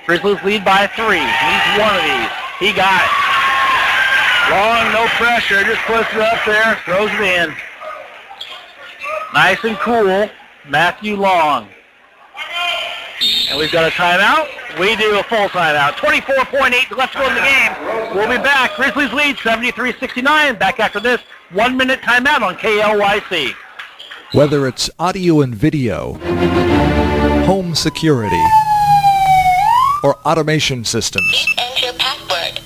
Grizzlies lead by 3. He's one of these. He got it. Long, no pressure, just puts it up there, throws it in. Nice and cool, Matthew Long. And we've got a timeout. We do a full timeout. 24.8 left to go in the game. We'll be back. Grizzlies lead 73-69. Back after this 1-minute timeout on KLYC. Whether it's audio and video, home security, or automation systems,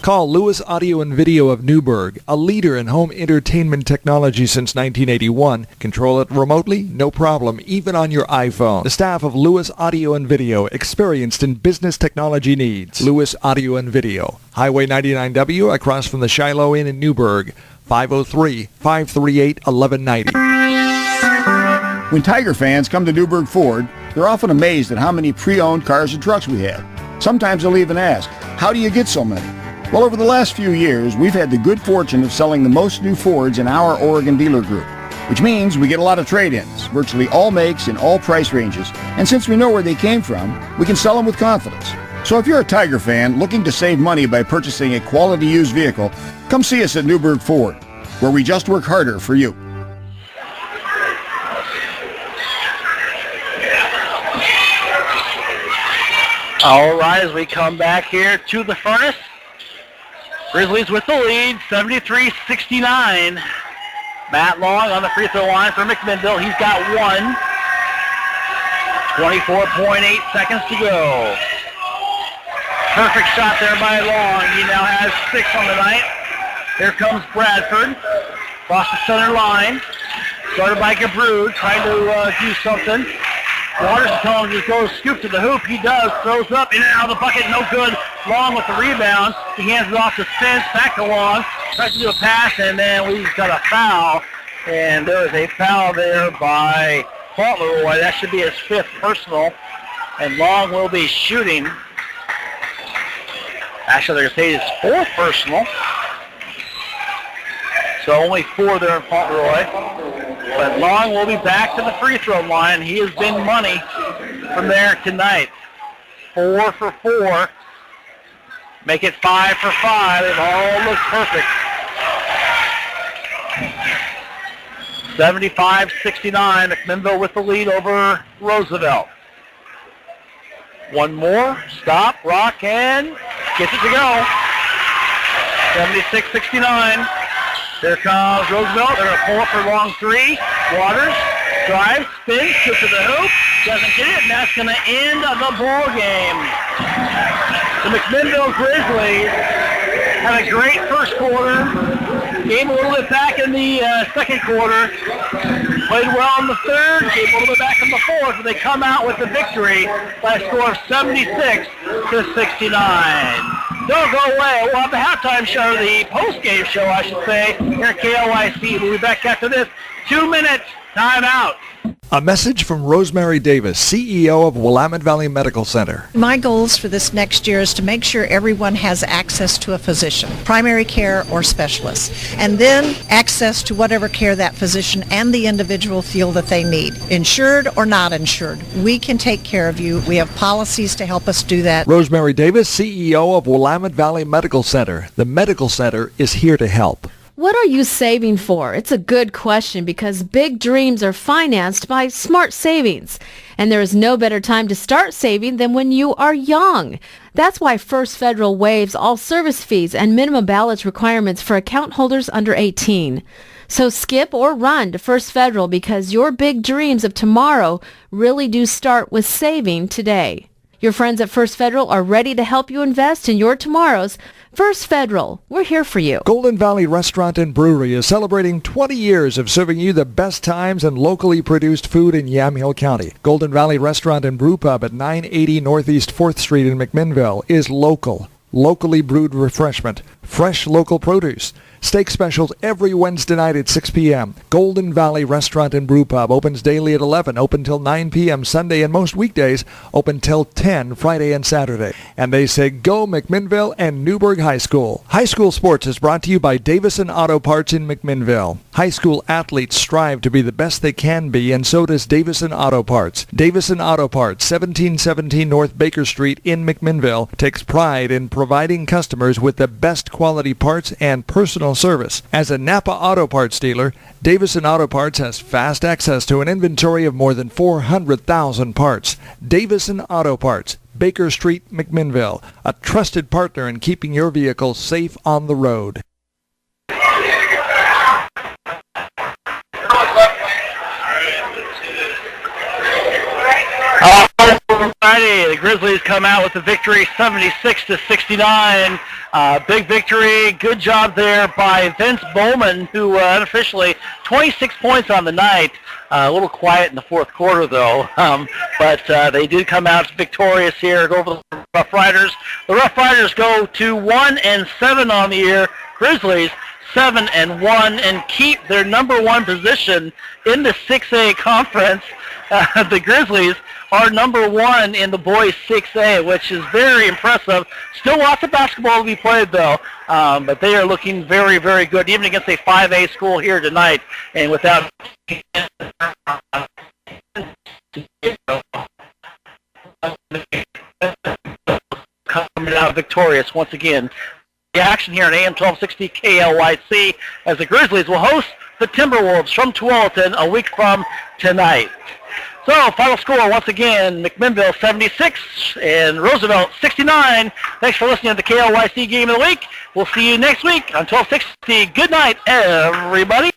call Lewis Audio and Video of Newburgh, a leader in home entertainment technology since 1981. Control it remotely, no problem, even on your iPhone. The staff of Lewis Audio and Video, experienced in business technology needs. Lewis Audio and Video, Highway 99W, across from the Shiloh Inn in Newburgh, 503-538-1190. When Tiger fans come to Newburgh Ford, they're often amazed at how many pre-owned cars and trucks we have. Sometimes they'll even ask, how do you get so many? Well, over the last few years, we've had the good fortune of selling the most new Fords in our Oregon dealer group, which means we get a lot of trade-ins, virtually all makes in all price ranges, and since we know where they came from, we can sell them with confidence. So if you're a Tiger fan looking to save money by purchasing a quality used vehicle, come see us at Newburgh Ford, where we just work harder for you. All right, as we come back here to the furnace, Grizzlies with the lead, 73-69. Matt Long on the free throw line for McMinnville. He's got 1. 24.8 seconds to go. Perfect shot there by Long. He now has 6 on the night. Here comes Bradford. Across the center line. Started by Gabrud, trying to do something. Waters telling him to go scoop to the hoop. He does. Throws up, in and out of the bucket. No good. Long with the rebound. He hands it off to Spence. Back to Long. Tries to do a pass, and then we've got a foul. And there is a foul there by Fauntleroy. That should be his 5th personal. And Long will be shooting. Actually, they're going to say his 4th personal. So only 4 there in Fauntleroy. But Long will be back to the free throw line. He has been money from there tonight. 4 for 4. Make it 5 for 5. It all looks perfect. 75-69. McMinnville with the lead over Roosevelt. One more. Stop. Rock and gets it to go. 76-69. There comes Roosevelt. They're going to pull up for long 3. Waters drives, spins, gets to the hoop, doesn't get it, and that's going to end the ball game. The McMinnville Grizzlies had a great first quarter. Came a little bit back in the second quarter. Played well in the third. Came a little bit back in the fourth, but they come out with the victory by a score of 76-69. Don't go away. We'll have the halftime show, the post-game show, I should say, here at KLYC. We'll be back after this. 2 minutes. Time out. A message from Rosemary Davis, CEO of Willamette Valley Medical Center. My goals for this next year is to make sure everyone has access to a physician, primary care or specialist, and then access to whatever care that physician and the individual feel that they need. Insured or not insured, we can take care of you. We have policies to help us do that. Rosemary Davis, CEO of Willamette Valley Medical Center. The medical center is here to help. What are you saving for? It's a good question because big dreams are financed by smart savings. And there is no better time to start saving than when you are young. That's why First Federal waives all service fees and minimum balance requirements for account holders under 18. So skip or run to First Federal because your big dreams of tomorrow really do start with saving today. Your friends at First Federal are ready to help you invest in your tomorrows. First Federal, we're here for you. Golden Valley Restaurant and Brewery is celebrating 20 years of serving you the best times and locally produced food in Yamhill County. Golden Valley Restaurant and Brew Pub at 980 Northeast 4th Street in McMinnville is local, locally brewed refreshment, fresh local produce. Steak specials every Wednesday night at 6 p.m. Golden Valley Restaurant and Brew Pub opens daily at 11, open till 9 p.m. Sunday, and most weekdays open till 10 Friday and Saturday. And they say go McMinnville and Newburgh High School. High school sports is brought to you by Davison Auto Parts in McMinnville. High school athletes strive to be the best they can be, and so does Davison Auto Parts. Davison Auto Parts, 1717 North Baker Street in McMinnville, takes pride in providing customers with the best quality parts and personal service. As a Napa Auto Parts dealer, Davison Auto Parts has fast access to an inventory of more than 400,000 parts. Davison Auto Parts, Baker Street, McMinnville, a trusted partner in keeping your vehicle safe on the road. Friday, the Grizzlies come out with the victory, 76-69. Big victory. Good job there by Vince Bowman, who unofficially 26 points on the night. A little quiet in the fourth quarter, though. But they did come out victorious here over the Rough Riders. The Rough Riders go to 1-7 on the year. Grizzlies 7-1 and keep their number one position in the 6A conference. The Grizzlies are number one in the boys 6A, which is very impressive. Still lots of basketball to be played, though, but they are looking very, very good, even against a 5A school here tonight. And without coming out victorious once again. The action here on AM 1260 KLYC as the Grizzlies will host the Timberwolves from Tualatin a week from tonight. So, final score, once again, McMinnville 76 and Roosevelt 69. Thanks for listening to the KLYC Game of the Week. We'll see you next week on 1260. Good night, everybody.